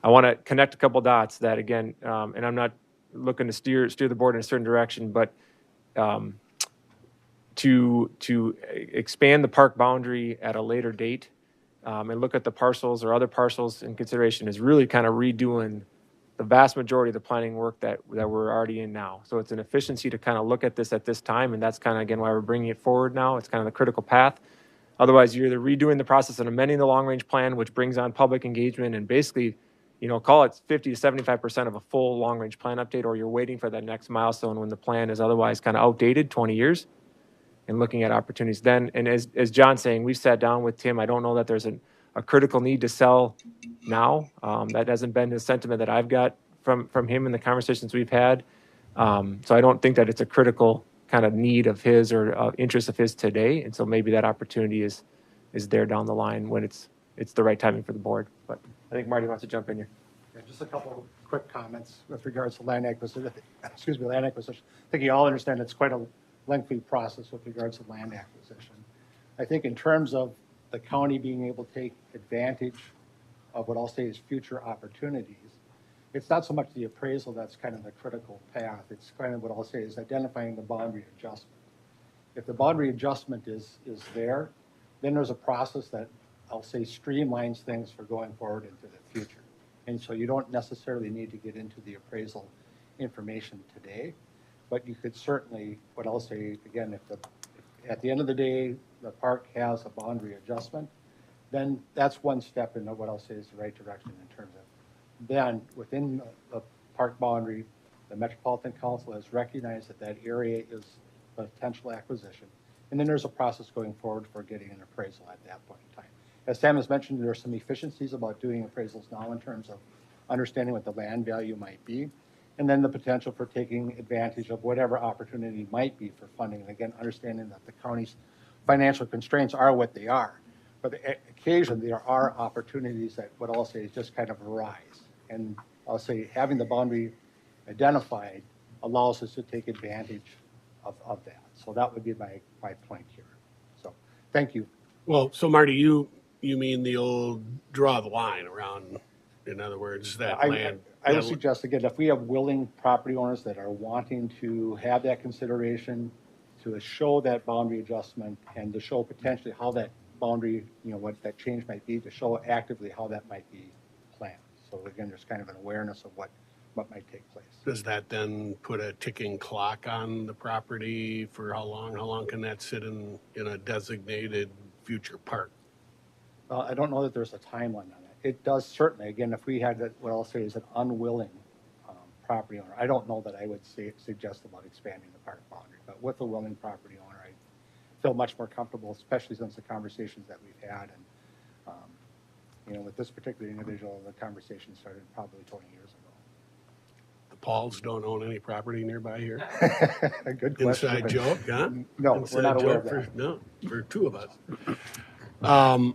want to connect a couple dots that, again, and I'm not looking to steer the board in a certain direction, but to expand the park boundary at a later date, and look at the parcels or other parcels in consideration, is really kind of redoing the vast majority of the planning work that we're already in now. So it's an efficiency to kind of look at this at this time, and that's kind of, again, why we're bringing it forward now. It's kind of the critical path. Otherwise, you're either redoing the process and amending the long-range plan, which brings on public engagement and basically, call it 50 to 75% of a full long-range plan update, or you're waiting for that next milestone when the plan is otherwise kind of outdated 20 years, and looking at opportunities then. And as John's saying, we've sat down with Tim. I don't know that there's a critical need to sell now. That hasn't been the sentiment that I've got from him in the conversations we've had. So I don't think that it's a critical kind of need of his or interest of his today. And so maybe that opportunity is there down the line when it's the right timing for the board. But I think Marty wants to jump in here. Yeah, just a couple of quick comments with regards to land acquisition. Land acquisition. I think you all understand it's quite a lengthy process with regards to land acquisition. I think in terms of the county being able to take advantage of what I'll say is future opportunities, it's not so much the appraisal that's kind of the critical path. It's kind of what I'll say is identifying the boundary adjustment. If the boundary adjustment is there, then there's a process that I'll say streamlines things for going forward into the future. And so you don't necessarily need to get into the appraisal information today, but you could certainly, what I'll say again, if at the end of the day, the park has a boundary adjustment, then that's one step in what I'll say is the right direction in terms of, then within the park boundary, the Metropolitan Council has recognized that area is a potential acquisition. And then there's a process going forward for getting an appraisal at that point in time. As Sam has mentioned, there are some efficiencies about doing appraisals now in terms of understanding what the land value might be, and then the potential for taking advantage of whatever opportunity might be for funding. And again, understanding that the county's financial constraints are what they are. But occasionally there are opportunities that what I'll say is just kind of arise. And I'll say having the boundary identified allows us to take advantage of that. So that would be my point here. So thank you. Well, so Marty, you mean the old draw the line around, in other words, that land? I would suggest, again, if we have willing property owners that are wanting to have that consideration, to show that boundary adjustment and to show potentially how that boundary, what that change might be, to show actively how that might be planned. So again, there's kind of an awareness of what might take place. Does that then put a ticking clock on the property for how long? How long can that sit in a designated future park? I don't know that there's a timeline on that. It does certainly, again, if we had what I'll say is an unwilling property owner, I don't know that I would suggest about expanding the park boundary, but with a willing property owner, I feel much more comfortable, especially since the conversations that we've had. And, with this particular individual, the conversation started probably 20 years ago. The Pauls don't own any property nearby here? A good question. Inside joke, huh? No, Inside we're not aware of joke that. for two of us.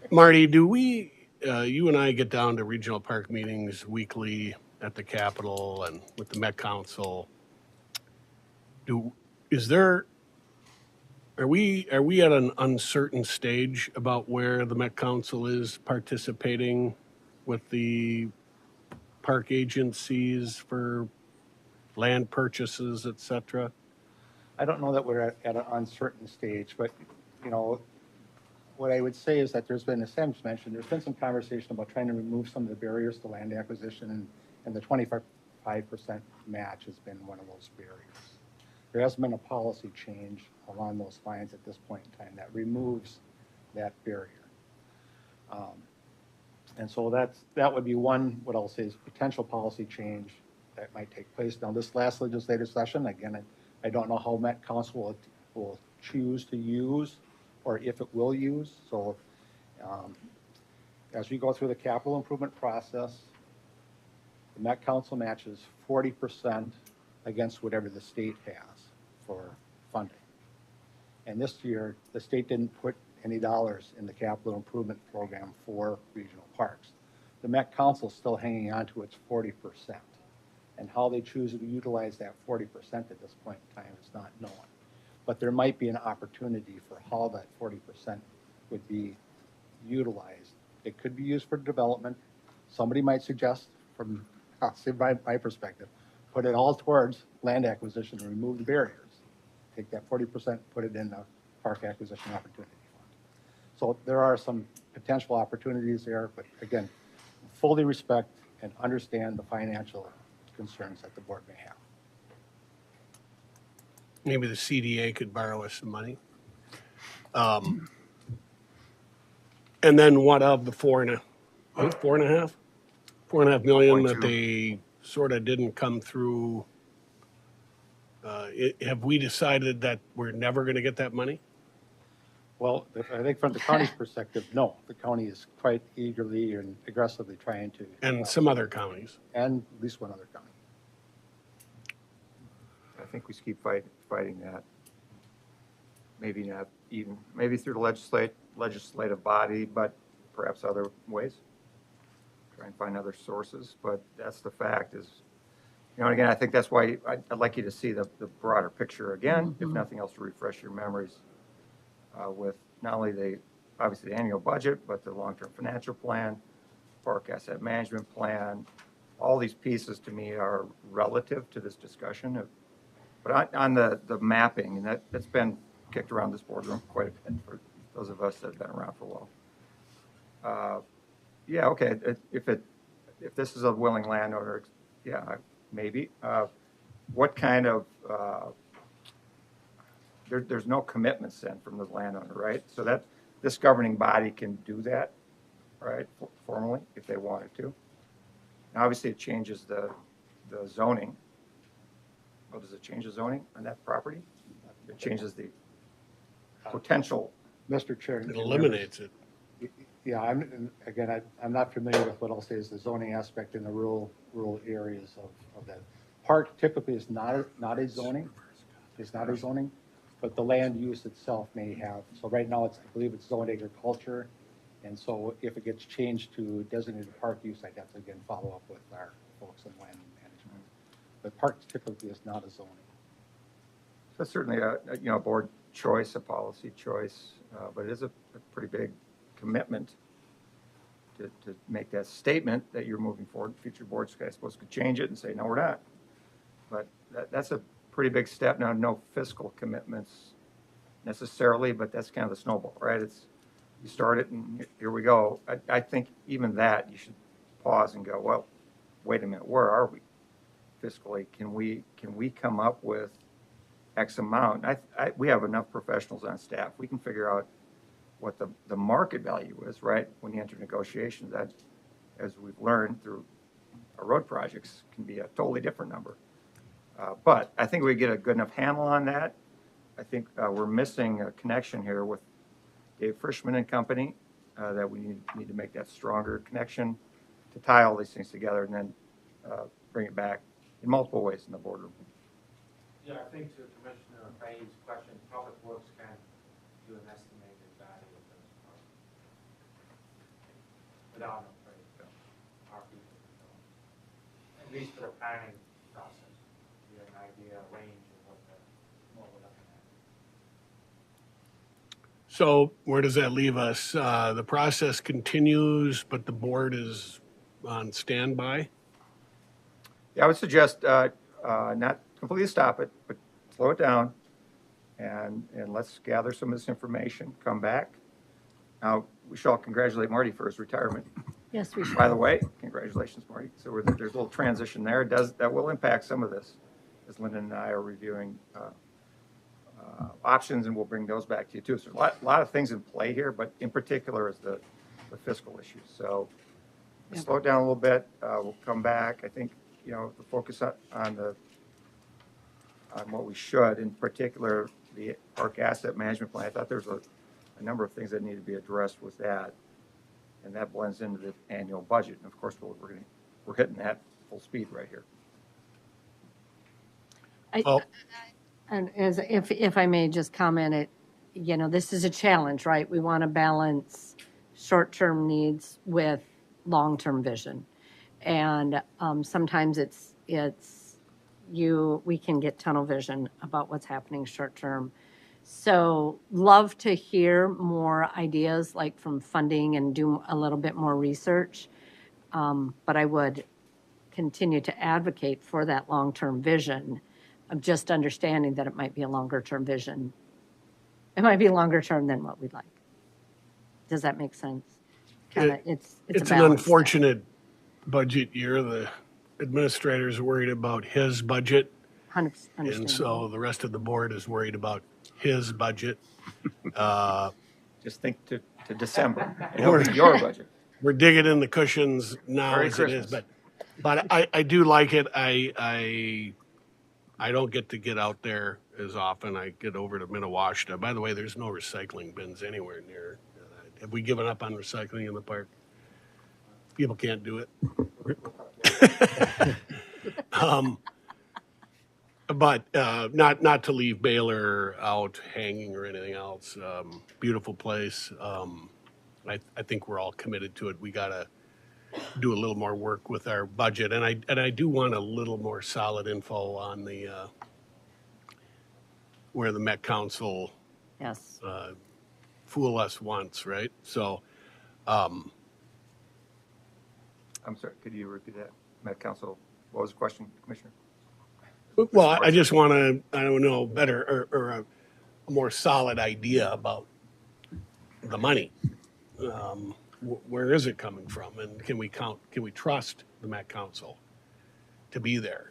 Marty, do we, you and I get down to regional park meetings weekly at the Capitol and with the Met Council. Are we at an uncertain stage about where the Met Council is participating with the park agencies for land purchases, et cetera? I don't know that we're at an uncertain stage, but, what I would say is that there's been, as Sam's mentioned, there's been some conversation about trying to remove some of the barriers to land acquisition, and the 25% match has been one of those barriers. There hasn't been a policy change along those lines at this point in time that removes that barrier. And so that would be one, what I'll say is potential policy change that might take place. Now, this last legislative session, again, I don't know how Met Council will choose to use or if it will use. So as we go through the capital improvement process, the Met Council matches 40% against whatever the state has for funding. And this year, the state didn't put any dollars in the capital improvement program for regional parks. The Met Council's still hanging on to its 40%. And how they choose to utilize that 40% at this point in time is not known. But there might be an opportunity for how that 40% would be utilized. It could be used for development. Somebody might suggest, from I'll say my perspective, put it all towards land acquisition and remove the barriers. Take that 40%, put it in the park acquisition opportunity fund. So there are some potential opportunities there, but again, fully respect and understand the financial concerns that the board may have. Maybe the CDA could borrow us some money. And then what of the four and a half million that 4.2. they sort of didn't come through? Have we decided that we're never going to get that money? Well, I think from the county's perspective, no. The county is quite eagerly and aggressively trying to. And some other counties. And at least one other county. I think we keep fighting that. Maybe not even, maybe through the legislative body, but perhaps other ways. Try and find other sources, but that's the fact is, you know, and again, I think that's why I'd like you to see the broader picture again, if nothing else, to refresh your memories with not only obviously the annual budget, but the long-term financial plan, park asset management plan. All these pieces to me are relative to this discussion. But on the mapping, and that's been kicked around this boardroom quite a bit for those of us that have been around for a while. Yeah, okay, if this is a willing landowner, yeah, maybe. What kind of, there's no commitments then from the landowner, right? So that this governing body can do that, right, formally, if they wanted to. Now, obviously, it changes the zoning. Well, does it change the zoning on that property? It changes the potential. Mr. Chair. It eliminates it. Yeah, I'm not familiar with what I'll say is the zoning aspect in the rural areas of that. Park typically is not a zoning. It's not a zoning, but the land use itself may have. So right now, I believe it's zoned agriculture. And so if it gets changed to designated park use, I'd have to again follow up with our folks in land management. But park typically is not a zoning. That's certainly a board choice, a policy choice, but it is a pretty big commitment to make that statement that you're moving forward. Future boards, I suppose, could change it and say, no, we're not. But that's a pretty big step. Now, no fiscal commitments necessarily, but that's kind of the snowball, right? You start it and here we go. I think even that you should pause and go, well, wait a minute, where are we fiscally? Can we come up with X amount? We have enough professionals on staff. We can figure out what the market value is, right? When you enter negotiations, that, as we've learned through our road projects, can be a totally different number. But I think we get a good enough handle on that. I think we're missing a connection here with Dave Frischman and company, that we need to make that stronger connection to tie all these things together and then bring it back in multiple ways in the boardroom. Yeah, I think to Commissioner Payne's question, Public Works can do an estimated value of those projects without an appraisal. Our people can do it. At least for the planning process, we have an idea, a range of what we're looking at. So where does that leave us? The process continues, but the board is on standby. Yeah, I would suggest not completely stop it, but slow it down and let's gather some of this information, come back. Now, we should all congratulate Marty for his retirement. Yes, we should. By the way, congratulations, Marty. So there's a little transition there. That will impact some of this, as Lyndon and I are reviewing options, and we'll bring those back to you too. So a lot of things in play here, but in particular is the fiscal issues. So slow it down a little bit. We'll come back. I think, the focus on what we should, in particular, the park asset management plan. I thought there's a number of things that need to be addressed with that. And that blends into the annual budget. And of course, we're hitting that full speed right here. Well, And if I may just comment it, this is a challenge, right? We want to balance short-term needs with long-term vision. And sometimes we can get tunnel vision about what's happening short-term. So love to hear more ideas like from funding and do a little bit more research. But I would continue to advocate for that long-term vision of just understanding that it might be a longer-term vision. It might be longer term than what we'd like. Does that make sense? Kinda, it's a it's an balance. unfortunate budget year. The administrator's worried about his budget, 100% and so understandable. the rest of the board is worried about his budget. Just think to December, and it'll be your budget. We're digging in the cushions now Merry as it is, Christmas. but I do like it. I don't get to get out there as often. I get over to Minnewaska. By the way, there's no recycling bins anywhere near. Have we given up on recycling in the park? People can't do it. But not to leave Baylor out hanging or anything else. Beautiful place. I think we're all committed to it. We got to do a little more work with our budget, and I do want a little more solid info on the where the Met Council Yes. fool us once, right? So, I'm sorry, could you repeat that? Met Council, what was the question, Commissioner? well, I just want to, I don't know, better or a more solid idea about the money. Where is it coming from, and can we trust the Met Council to be there?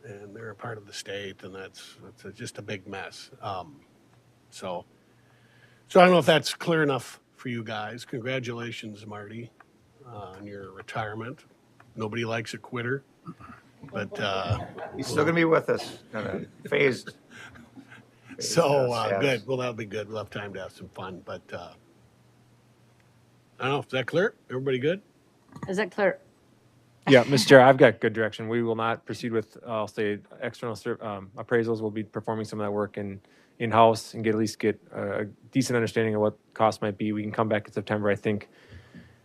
And they're a part of the state, and that's just a big mess. So I don't know if that's clear enough for you guys. Congratulations, Marty, on your retirement. Nobody likes a quitter, but He's still going to be with us, phased. so Yes. good. Well, that'll be good. We'll have time to have some fun. But I don't know. Is that clear? Everybody good? Is that clear? Yeah, Mr. Chair, I've got good direction. We will not proceed with, I'll say, external appraisals. We'll be performing some of that work in-house and at least get a decent understanding of what costs might be. We can come back in September, I think,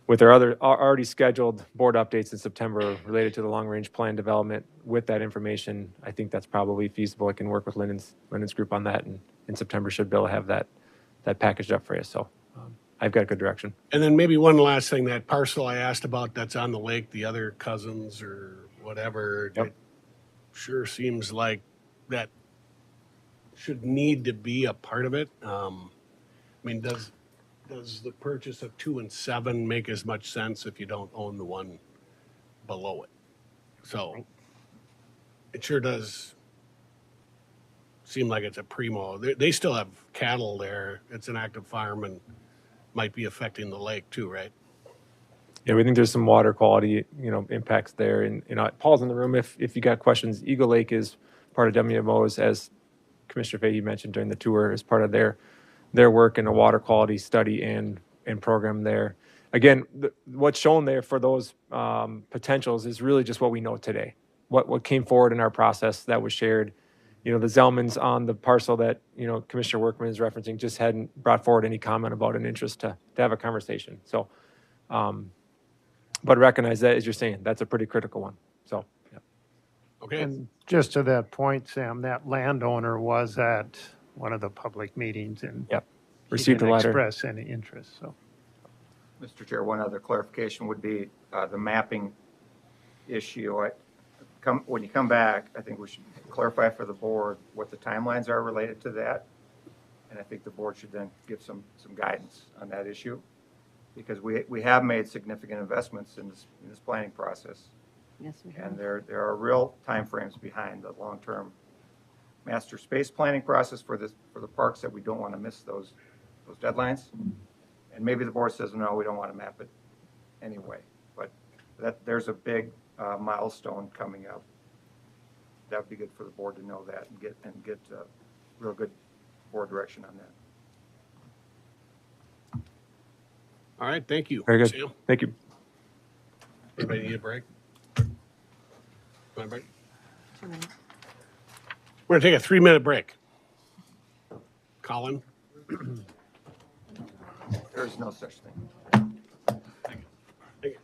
with our other already scheduled board updates in September related to the long-range plan development. With that information, I think that's probably feasible. I can work with Lyndon's group on that, and in September should be able to have that packaged up for you. So I've got good direction. And then maybe one last thing, that parcel I asked about that's on the lake, the other cousins or whatever, Yep. it sure seems like that should need to be a part of it. I mean, does the purchase of 2 and 7 make as much sense if you don't own the one below it? So it sure does seem like it's a primo. They still have cattle there. It's an active farm and might be affecting the lake too, right? Yeah, we think there's some water quality, impacts there. And Paul's in the room if you got questions. Eagle Lake is part of WMO's, as Commissioner Fahey mentioned during the tour, as part of their work in a water quality study and program there. Again, what's shown there for those potentials is really just what we know today. What came forward in our process that was shared. The Zellmans on the parcel that, Commissioner Workman is referencing just hadn't brought forward any comment about an interest to have a conversation. So, but recognize that, as you're saying, that's a pretty critical one. So, yeah. Okay. And just to that point, Sam, that landowner was at one of the public meetings and Yep. he Received a didn't letter. express any interest, so. Mr. Chair, one other clarification would be the mapping issue. When you come back, I think we should clarify for the board what the timelines are related to that. And I think the board should then give some guidance on that issue, because we have made significant investments in this planning process. Yes, we And have. there are real timeframes behind the long-term master space planning process for the parks that we don't want to miss those deadlines. And maybe the board says, no, we don't want to map it anyway. But there's a big milestone coming up. That would be good for the board to know that and get real good board direction on that. All right, thank you. Very good. Sam, Thank you. anybody need a break? Want a break? 2 minutes. We're gonna take a 3-minute break. Colin? There's no such thing. Thank you.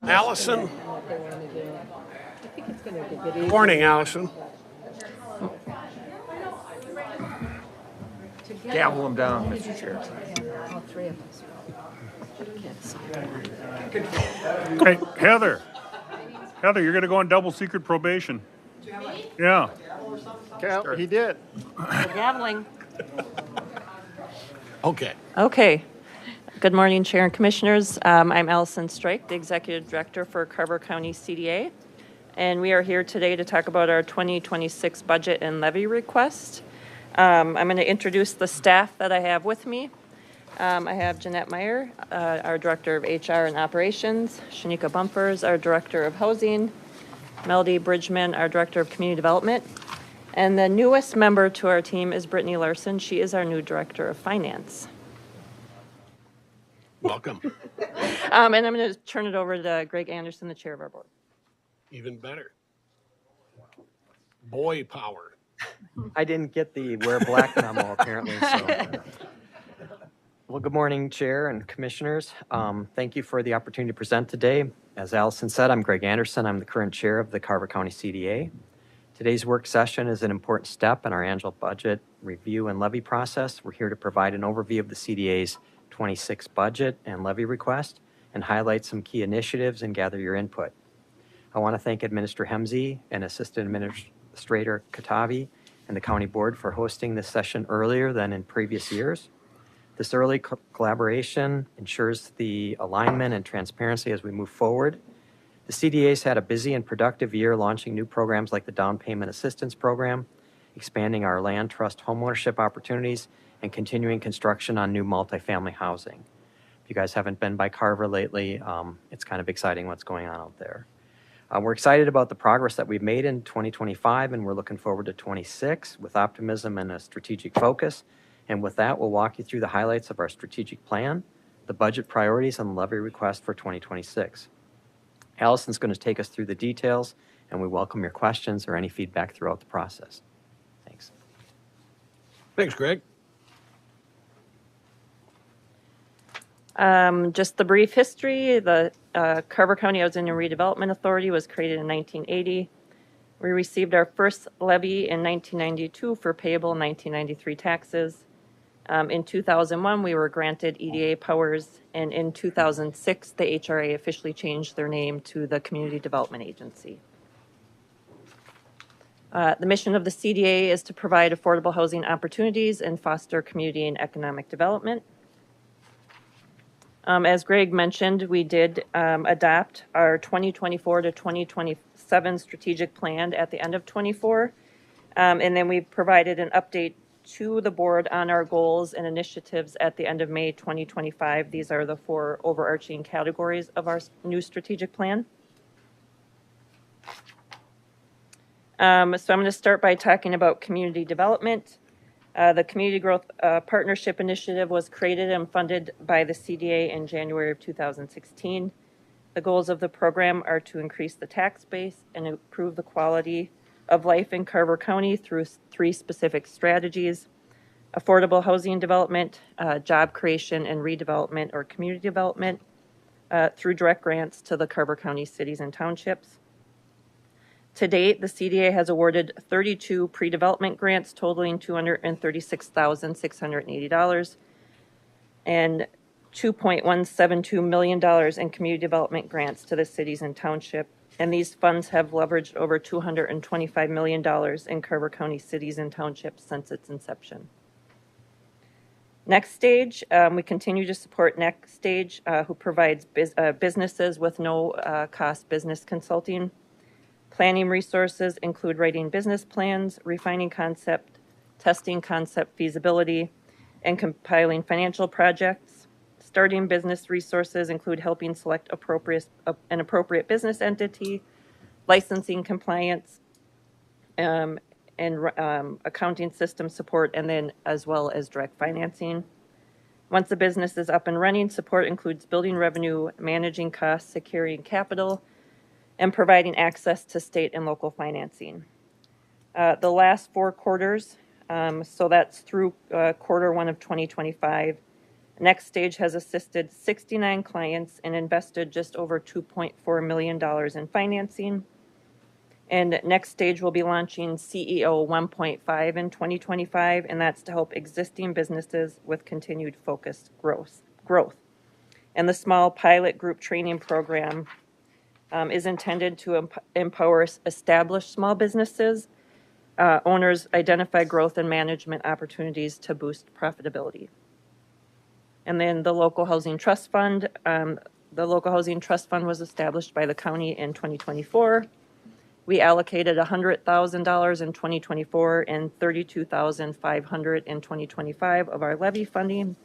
Allison? Morning, Allison. Gavel them down, Mr. Chair. All three of us. Hey, Heather, you're gonna go on double secret probation. Yeah. He did. Gaveling. Okay. Okay. Good morning, Chair and Commissioners. I'm Allison Strike, the Executive Director for Carver County CDA, and we are here today to talk about our 2026 budget and levy request. I'm going to introduce the staff that I have with me. I have Jeanette Meyer, our Director of HR and Operations, Shanika Bumpers, our Director of Housing, Melody Bridgman, our Director of Community Development, and the newest member to our team is Brittany Larson. She is our new Director of Finance. Welcome. And I'm going to turn it over to Greg Anderson, the Chair of our board. Even better. Boy power. I didn't get the wear black memo apparently, so. Well, good morning, Chair and Commissioners. Thank you for the opportunity to present today. As Allison said, I'm Greg Anderson. I'm the current Chair of the Carver County CDA. Today's work session is an important step in our annual budget review and levy process. We're here to provide an overview of the CDA's 26 budget and levy request and highlight some key initiatives and gather your input. I want to thank Administrator Hemsey and Assistant Administrator Katavi and the County Board for hosting this session earlier than in previous years. This early collaboration ensures the alignment and transparency as we move forward. The CDA's had a busy and productive year launching new programs like the Down Payment Assistance Program, expanding our land trust homeownership opportunities, and continuing construction on new multifamily housing. If you guys haven't been by Carver lately, it's kind of exciting what's going on out there. We're excited about the progress that we've made in 2025, and we're looking forward to 26 with optimism and a strategic focus. And with that, we'll walk you through the highlights of our strategic plan, the budget priorities, and the levy request for 2026. Allison's going to take us through the details, and we welcome your questions or any feedback throughout the process. Thanks. Thanks, Greg. Just the brief history, the Carver County Housing and Redevelopment Authority was created in 1980. We received our first levy in 1992 for payable 1993 taxes. In 2001, we were granted EDA powers, and in 2006, the HRA officially changed their name to the Community Development Agency. The mission of the CDA is to provide affordable housing opportunities and foster community and economic development. As Greg mentioned, we did adopt our 2024 to 2027 strategic plan at the end of 24. And then we provided an update to the board on our goals and initiatives at the end of May 2025. These are the 4 overarching categories of our new strategic plan. So I'm going to start by talking about community development. The Community Growth Partnership Initiative was created and funded by the CDA in January of 2016. The goals of the program are to increase the tax base and improve the quality of life in Carver County through 3 specific strategies: affordable housing development, job creation and redevelopment or community development, through direct grants to the Carver County cities and townships. To date, the CDA has awarded 32 pre-development grants totaling $236,680 and $2.172 million in community development grants to the cities and township. And these funds have leveraged over $225 million in Carver County cities and townships since its inception. Next Stage, we continue to support Next Stage, who provides businesses with no cost business consulting. Planning resources include writing business plans, refining concept, testing concept feasibility, and compiling financial projects. Starting business resources include helping select an appropriate business entity, licensing compliance, and accounting system support, and then as well as direct financing. Once the business is up and running, support includes building revenue, managing costs, securing capital, and providing access to state and local financing. The last 4 quarters, so that's through quarter 1 of 2025, Next Stage has assisted 69 clients and invested just over $2.4 million in financing. And Next Stage will be launching CEO 1.5 in 2025, and that's to help existing businesses with continued focused growth. And the small pilot group training program is intended to empower established small businesses, owners identify growth and management opportunities to boost profitability. And then the Local Housing Trust Fund. The Local Housing Trust Fund was established by the county in 2024. We allocated $100,000 in 2024 and $32,500 in 2025 of our levy funding.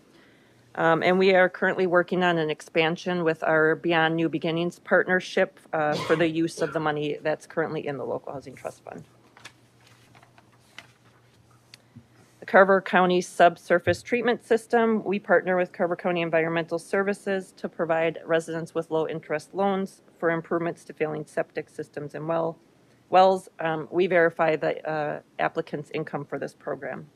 And we are currently working on an expansion with our Beyond New Beginnings partnership for the use of the money that's currently in the Local Housing Trust Fund. The Carver County Subsurface Treatment System, we partner with Carver County Environmental Services to provide residents with low-interest loans for improvements to failing septic systems and wells. We verify the applicant's income for this program.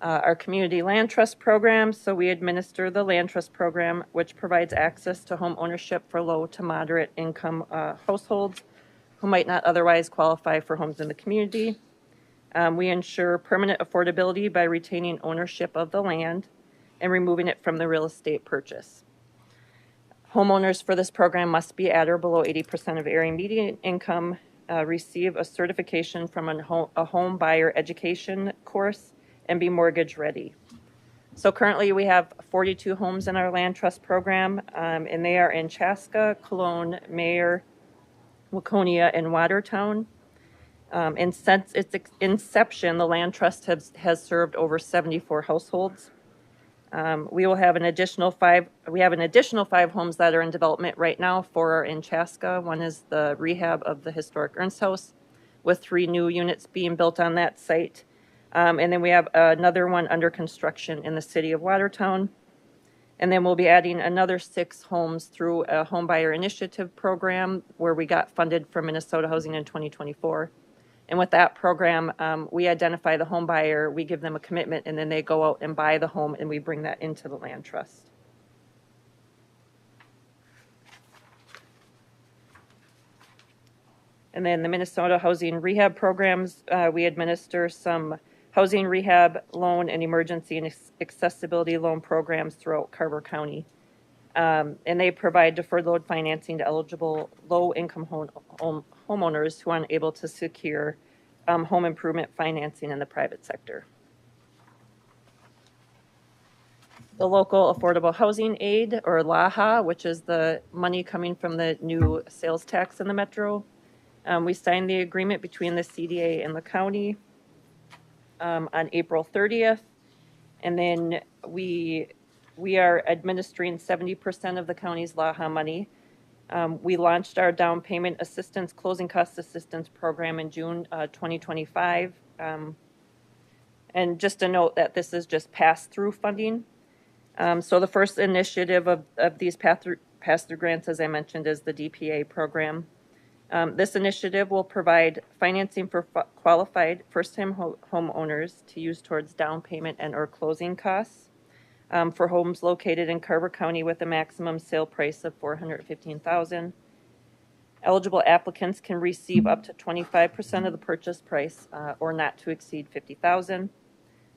Our Community Land Trust Program, so we administer the Land Trust Program, which provides access to home ownership for low to moderate income households who might not otherwise qualify for homes in the community. We ensure permanent affordability by retaining ownership of the land and removing it from the real estate purchase. Homeowners for this program must be at or below 80% of area median income, receive a certification from a home buyer education course, and be mortgage ready. So currently we have 42 homes in our land trust program, and they are in Chaska, Cologne, Mayer, Waconia, and Watertown. And since its inception, the land trust has served over 74 households. We will have an additional 5. We have an additional 5 homes that are in development right now. 4 are in Chaska. One is the rehab of the historic Ernst House, with 3 new units being built on that site. And then we have another one under construction in the city of Watertown. And then we'll be adding another 6 homes through a home buyer initiative program where we got funded from Minnesota Housing in 2024. And with that program, we identify the home buyer, we give them a commitment, and then they go out and buy the home, and we bring that into the land trust. And then the Minnesota Housing Rehab Programs, we administer some housing rehab loan and emergency and accessibility loan programs throughout Carver County. And they provide deferred load financing to eligible low-income homeowners who are unable to secure home improvement financing in the private sector. The Local Affordable Housing Aid, or LAHA, which is the money coming from the new sales tax in the metro. We signed the agreement between the CDA and the county on April 30th. And then we are administering 70% of the county's LAHA money. We launched our down payment assistance, closing cost assistance program in June 2025. And just a note that this is just pass-through funding. So the first initiative of these pass-through grants, as I mentioned, is the DPA program. This initiative will provide financing for qualified first-time homeowners to use towards down payment and or closing costs. For homes located in Carver County with a maximum sale price of $415,000. Eligible applicants can receive up to 25% of the purchase price or not to exceed $50,000.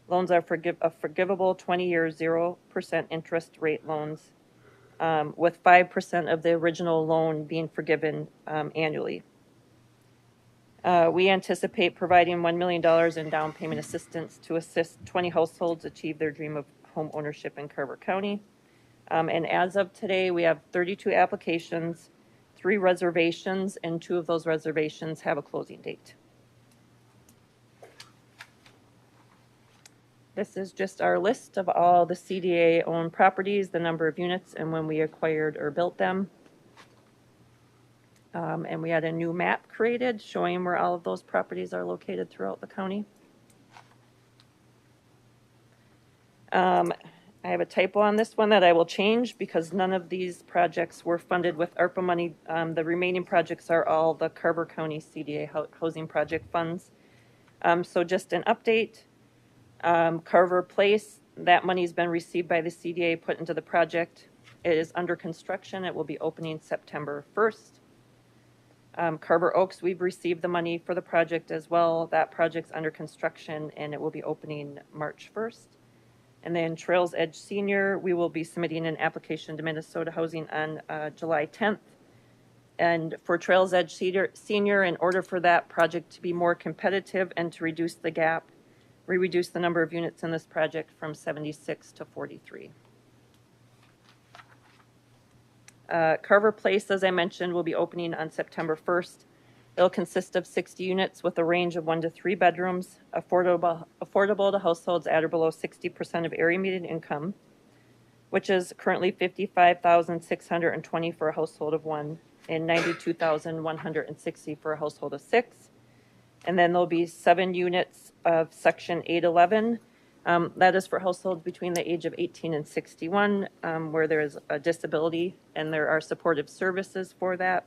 Loans are forgivable 20-year 0% interest rate loans with 5% of the original loan being forgiven annually. We anticipate providing $1 million in down payment assistance to assist 20 households achieve their dream of home ownership in Carver County. And as of today, we have 32 applications, 3 reservations, and 2 of those reservations have a closing date. This is just our list of all the CDA-owned properties, the number of units, and when we acquired or built them. And we had a new map created showing where all of those properties are located throughout the county. I have a typo on this one that I will change because none of these projects were funded with ARPA money. The remaining projects are all the Carver County CDA housing project funds. So just an update. Carver Place, that money's been received by the CDA, put into the project. It is under construction. It will be opening September 1st. Carver Oaks, we've received the money for the project as well. That project's under construction and it will be opening March 1st. And then Trails Edge Senior, we will be submitting an application to Minnesota Housing on July 10th. And for Trails Edge Senior, in order for that project to be more competitive and to reduce the gap, We reduced the number of units in this project from 76 to 43. Carver Place, as I mentioned, will be opening on September 1st. It'll consist of 60 units with a range of 1 to 3 bedrooms, affordable to households at or below 60% of area median income, which is currently $55,620 for a household of 1 and $92,160 for a household of 6. And then there'll be 7 units of Section 811. That is for households between the age of 18 and 61, where there is a disability and there are supportive services for that.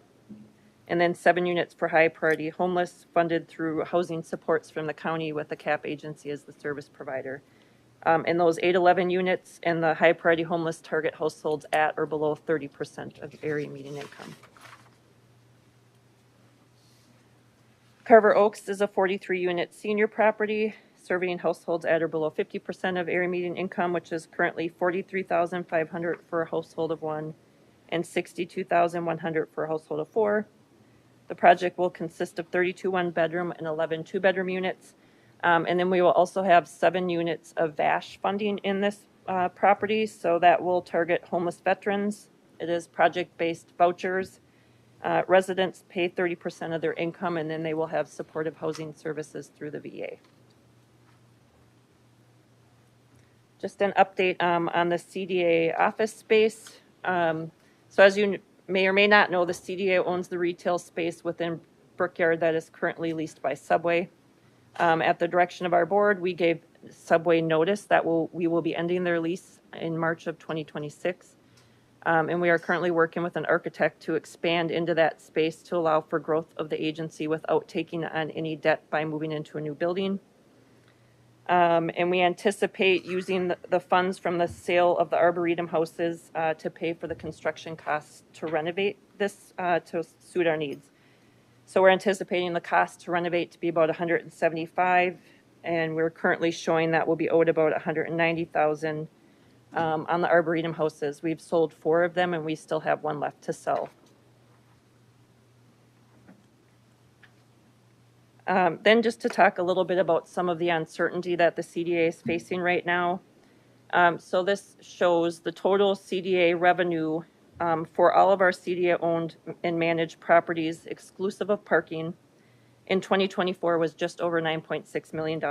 And then 7 units for high priority homeless, funded through housing supports from the county with the CAP agency as the service provider. And those 811 units and the high priority homeless target households at or below 30% of area median income. Carver Oaks is a 43-unit senior property serving households at or below 50% of area median income, which is currently $43,500 for a household of 1 and $62,100 for a household of 4. The project will consist of 32 one-bedroom and 11 two-bedroom units. And then we will also have 7 units of VASH funding in this property, so that will target homeless veterans. It is project-based vouchers. Residents pay 30% of their income, and then they will have supportive housing services through the VA. Just an update on the CDA office space. So as you may or may not know, the CDA owns the retail space within Brickyard that is currently leased by Subway. At the direction of our board, we gave Subway notice that we will be ending their lease in March of 2026. And we are currently working with an architect to expand into that space to allow for growth of the agency without taking on any debt by moving into a new building. And we anticipate using the funds from the sale of the Arboretum houses to pay for the construction costs to renovate this to suit our needs. So we're anticipating the cost to renovate to be about $175,000, and we're currently showing that will be owed about $190,000 on the Arboretum houses. We've sold 4 of them, and we still have 1 left to sell. Then just to talk a little bit about some of the uncertainty that the CDA is facing right now. So this shows the total CDA revenue for all of our CDA-owned and managed properties, exclusive of parking, in 2024 was just over $9.6 million.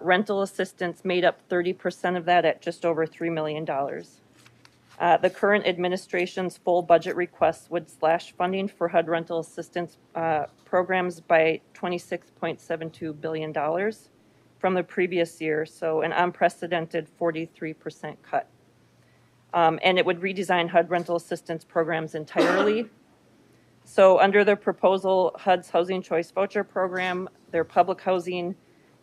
Rental assistance made up 30% of that at just over $3 million. The current administration's full budget request would slash funding for HUD rental assistance programs by $26.72 billion from the previous year, so an unprecedented 43% cut. And it would redesign HUD rental assistance programs entirely. So under the proposal, HUD's Housing Choice Voucher Program, their public housing,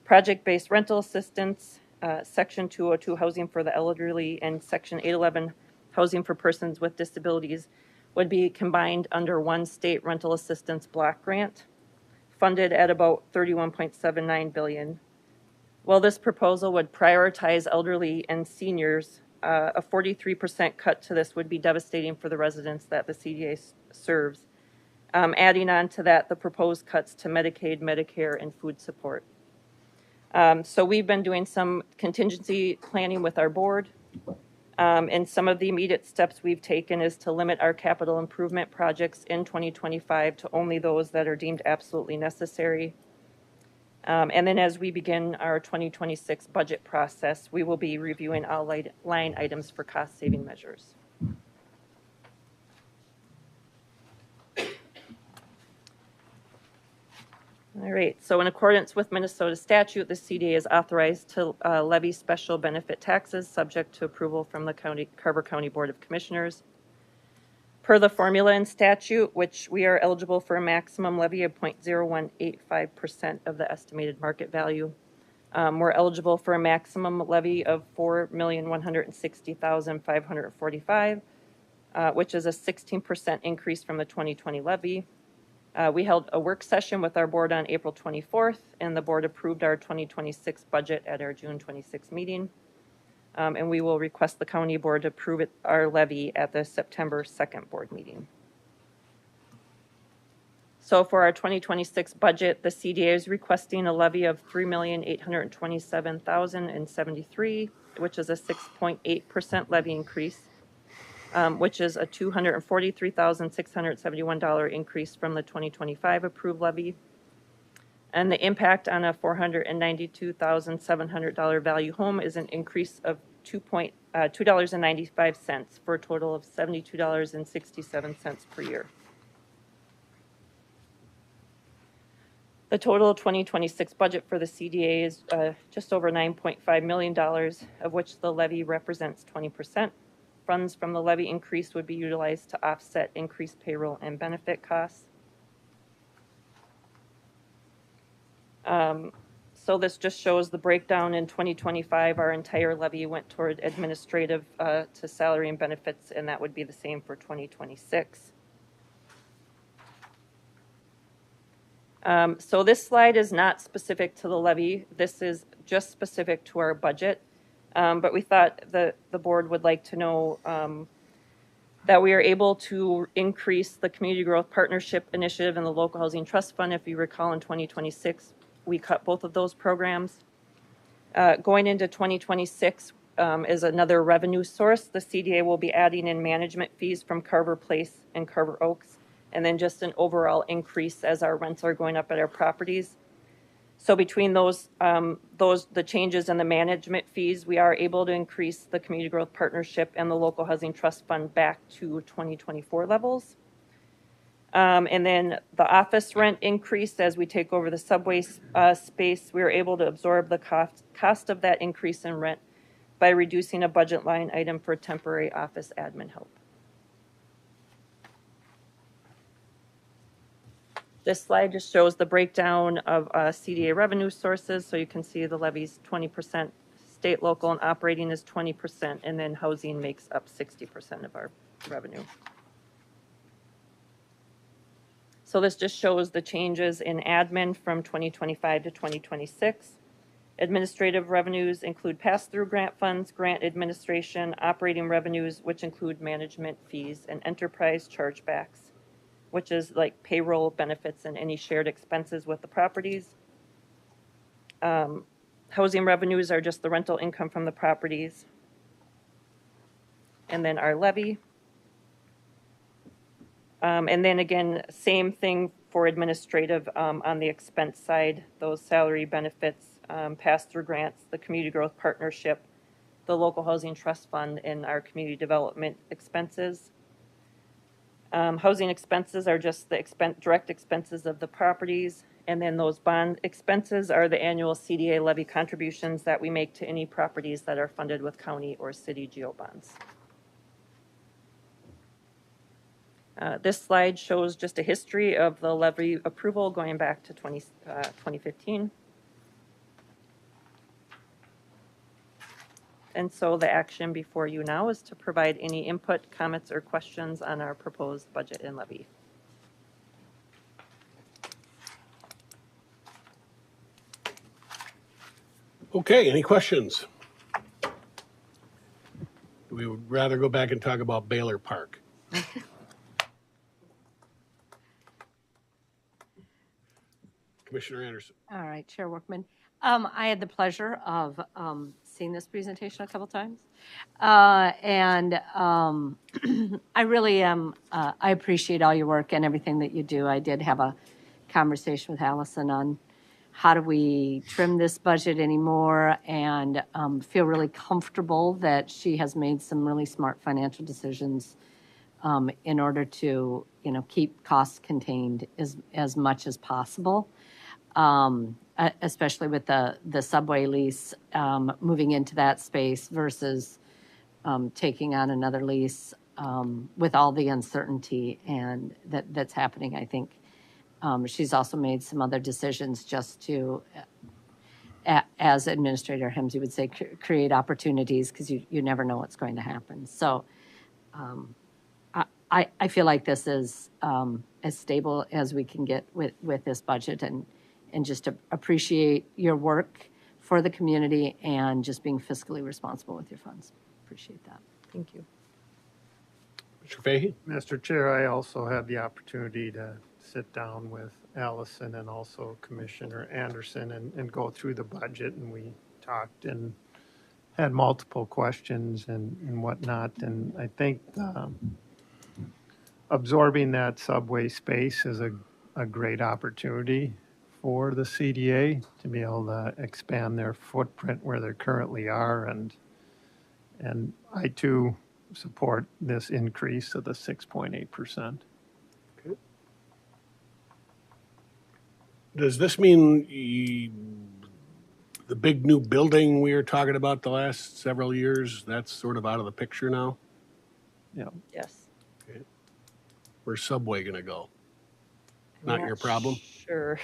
project-based rental assistance, Section 202 housing for the elderly, and Section 811 housing for persons with disabilities would be combined under one state rental assistance block grant, funded at about $31.79 billion. While this proposal would prioritize elderly and seniors, a 43% cut to this would be devastating for the residents that the CDA serves. Adding on to that, the proposed cuts to Medicaid, Medicare, and food support. So we've been doing some contingency planning with our board. And some of the immediate steps we've taken is to limit our capital improvement projects in 2025 to only those that are deemed absolutely necessary. And then as we begin our 2026 budget process, we will be reviewing all line items for cost-saving measures. All right, so in accordance with Minnesota statute, the CDA is authorized to levy special benefit taxes subject to approval from the Carver County Board of Commissioners. Per the formula in statute, which we are eligible for a maximum levy of 0.0185% of the estimated market value. We're eligible for a maximum levy of $4,160,545, which is a 16% increase from the 2020 levy. We held a work session with our board on April 24th, and the board approved our 2026 budget at our June 26th meeting. And we will request the county board to approve our levy at the September 2nd board meeting. So for our 2026 budget, the CDA is requesting a levy of $3,827,073, which is a 6.8% levy increase, which is a $243,671 increase from the 2025 approved levy. And the impact on a $492,700 value home is an increase of $2.95 for a total of $72.67 per year. The total 2026 budget for the CDA is just over $9.5 million, of which the levy represents 20%. Funds from the levy increase would be utilized to offset increased payroll and benefit costs. So this just shows the breakdown in 2025. Our entire levy went toward administrative to salary and benefits, and that would be the same for 2026. So this slide is not specific to the levy. This is just specific to our budget. But we thought the board would like to know that we are able to increase the Community Growth Partnership Initiative and the Local Housing Trust Fund. If you recall, in 2026, we cut both of those programs. Going into 2026 is another revenue source. The CDA will be adding in management fees from Carver Place and Carver Oaks, and then just an overall increase as our rents are going up at our properties. So between those, the changes in the management fees, we are able to increase the Community Growth Partnership and the Local Housing Trust Fund back to 2024 levels. And then the office rent increase as we take over the subway space, we are able to absorb the cost of that increase in rent by reducing a budget line item for temporary office admin help. This slide just shows the breakdown of CDA revenue sources. So you can see the levies 20%, state, local, and operating is 20%, and then housing makes up 60% of our revenue. So this just shows the changes in admin from 2025 to 2026. Administrative revenues include pass-through grant funds, grant administration, operating revenues, which include management fees, and enterprise chargebacks, which is like payroll, benefits, and any shared expenses with the properties. Housing revenues are just the rental income from the properties. And then our levy. And then again, same thing for administrative on the expense side, those salary benefits, pass-through grants, the Community Growth Partnership, the Local Housing Trust Fund, and our community development expenses. Housing expenses are just the direct expenses of the properties, and then those bond expenses are the annual CDA levy contributions that we make to any properties that are funded with county or city GO bonds. This slide shows just a history of the levy approval going back to 2015. And so the action before you now is to provide any input, comments, or questions on our proposed budget and levy. Okay, any questions? We would rather go back and talk about Baylor Park. Commissioner Anderson. All right, Chair Workman. I had the pleasure of seeing this presentation a couple times. And I really am, I appreciate all your work and everything that you do. I did have a conversation with Allison on how do we trim this budget anymore, and feel really comfortable that she has made some really smart financial decisions in order to, keep costs contained as much as possible. Especially with the subway lease, moving into that space versus taking on another lease with all the uncertainty and that's happening. I think she's also made some other decisions just to, as Administrator Hemsey would say, create opportunities, because you never know what's going to happen. So I feel like this is as stable as we can get with this budget, and just to appreciate your work for the community and just being fiscally responsible with your funds. Appreciate that. Thank you. Mr. Fahey? Mr. Chair, I also had the opportunity to sit down with Allison and also Commissioner Anderson and go through the budget, and we talked and had multiple questions and whatnot, and I think absorbing that subway space is a great opportunity for the CDA to be able to expand their footprint where they currently are, and I too support this increase of the 6.8%. Does this mean the big new building we were talking about the last several years, that's sort of out of the picture now? Yeah. Yes. Where's Subway going to go? I'm Not your problem? Sure.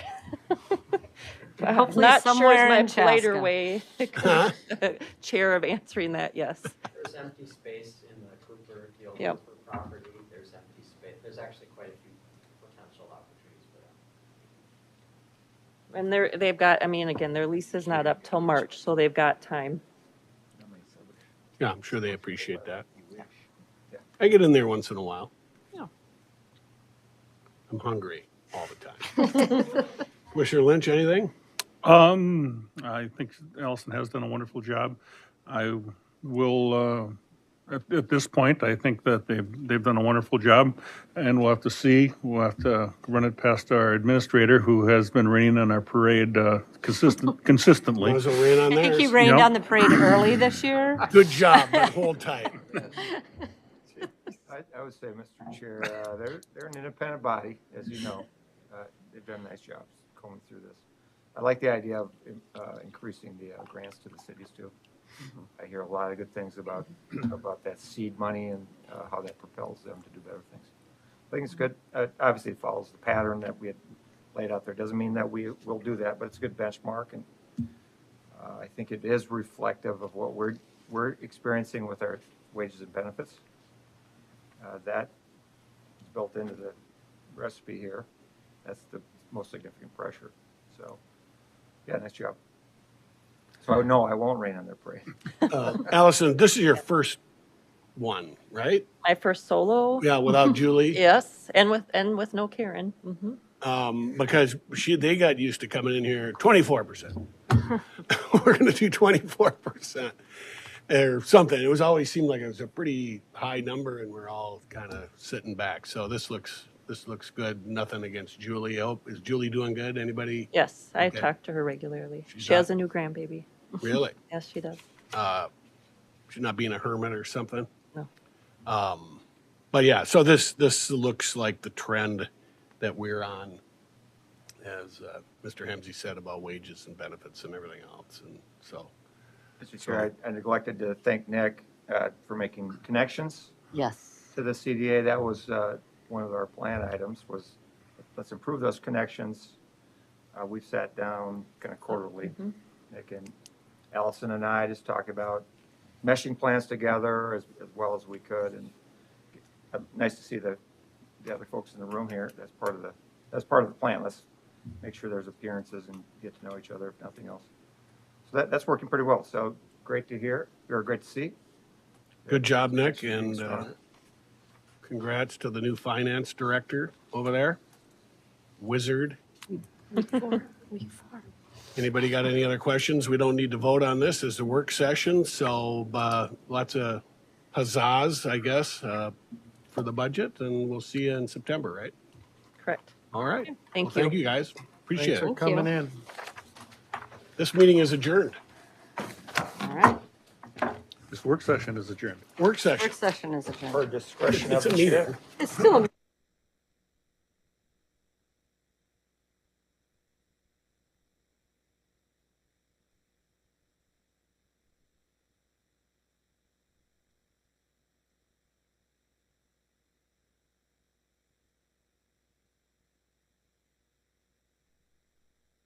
Hopefully Not sure somewhere is my in politer Chaska. way, Chair, of answering that, yes. There's empty space in the Cooper Field Yep. property. There's empty space. There's actually quite a few potential opportunities for that. And they've got, I mean, again, their lease is not up till March, so they've got time. Yeah, I'm sure they appreciate that. I get in there once in a while. Yeah. I'm hungry all the time. Commissioner Lynch, anything? I think Allison has done a wonderful job. I will, at this point, I think that they've done a wonderful job, and we'll have to see. We'll have to run it past our administrator, who has been raining on our parade consistently. Was a rain on I think he theirs. rained Yep. on the parade early this year. Good job, but hold tight. I would say, Mr. Chair, they're an independent body, as you know. They've done nice jobs going through this. I like the idea of increasing the grants to the cities too. I hear a lot of good things about that seed money and how that propels them to do better things. I think it's good. Obviously, it follows the pattern that we had laid out there. Doesn't mean that we will do that, but it's a good benchmark, and I think it is reflective of what we're experiencing with our wages and benefits. That is built into the recipe here. That's the most significant pressure. So, yeah, nice job. So, no, I won't rain on their parade. Allison, this is your first one, right? My first solo. Yeah, without Julie. Yes, and with no Karen. Mm-hmm. Because they got used to coming in here 24%. We're going to do 24%. Or something. It was always seemed like it was a pretty high number, and we're all kind of sitting back. So this looks good. Nothing against Julie. Oh, is Julie doing good? Anybody? Yes, I Okay. talk to her regularly. She's She has not- a new grandbaby. Really? Yes, she does. She's not being a hermit or something. No. But yeah, so this looks like the trend that we're on, as Mr. Hemsey said about wages and benefits and everything else, and so. Mr. Chair, I neglected to thank Nick for making connections Yes. to the CDA. That was one of our plan items, was let's improve those connections. We've sat down kind of quarterly, Nick and Allison and I just talk about meshing plans together as well as we could, and nice to see the other folks in the room here. That's part of the plan. Let's make sure there's appearances and get to know each other, if nothing else. So that's working pretty well. So great to hear, or great to see. Good job, Nick, and congrats to the new finance director over there. Wizard. Week 4. Anybody got any other questions? We don't need to vote on this. It's a work session, so lots of huzzahs, I guess, for the budget, and we'll see you in September, right? Correct. All right. Thank Well, thank you. you, guys. Appreciate Thanks for it. coming in. This meeting is adjourned. All right. This work session is adjourned. Work session. Work session is adjourned. For discretion of It's a the meeting. chair. It's still a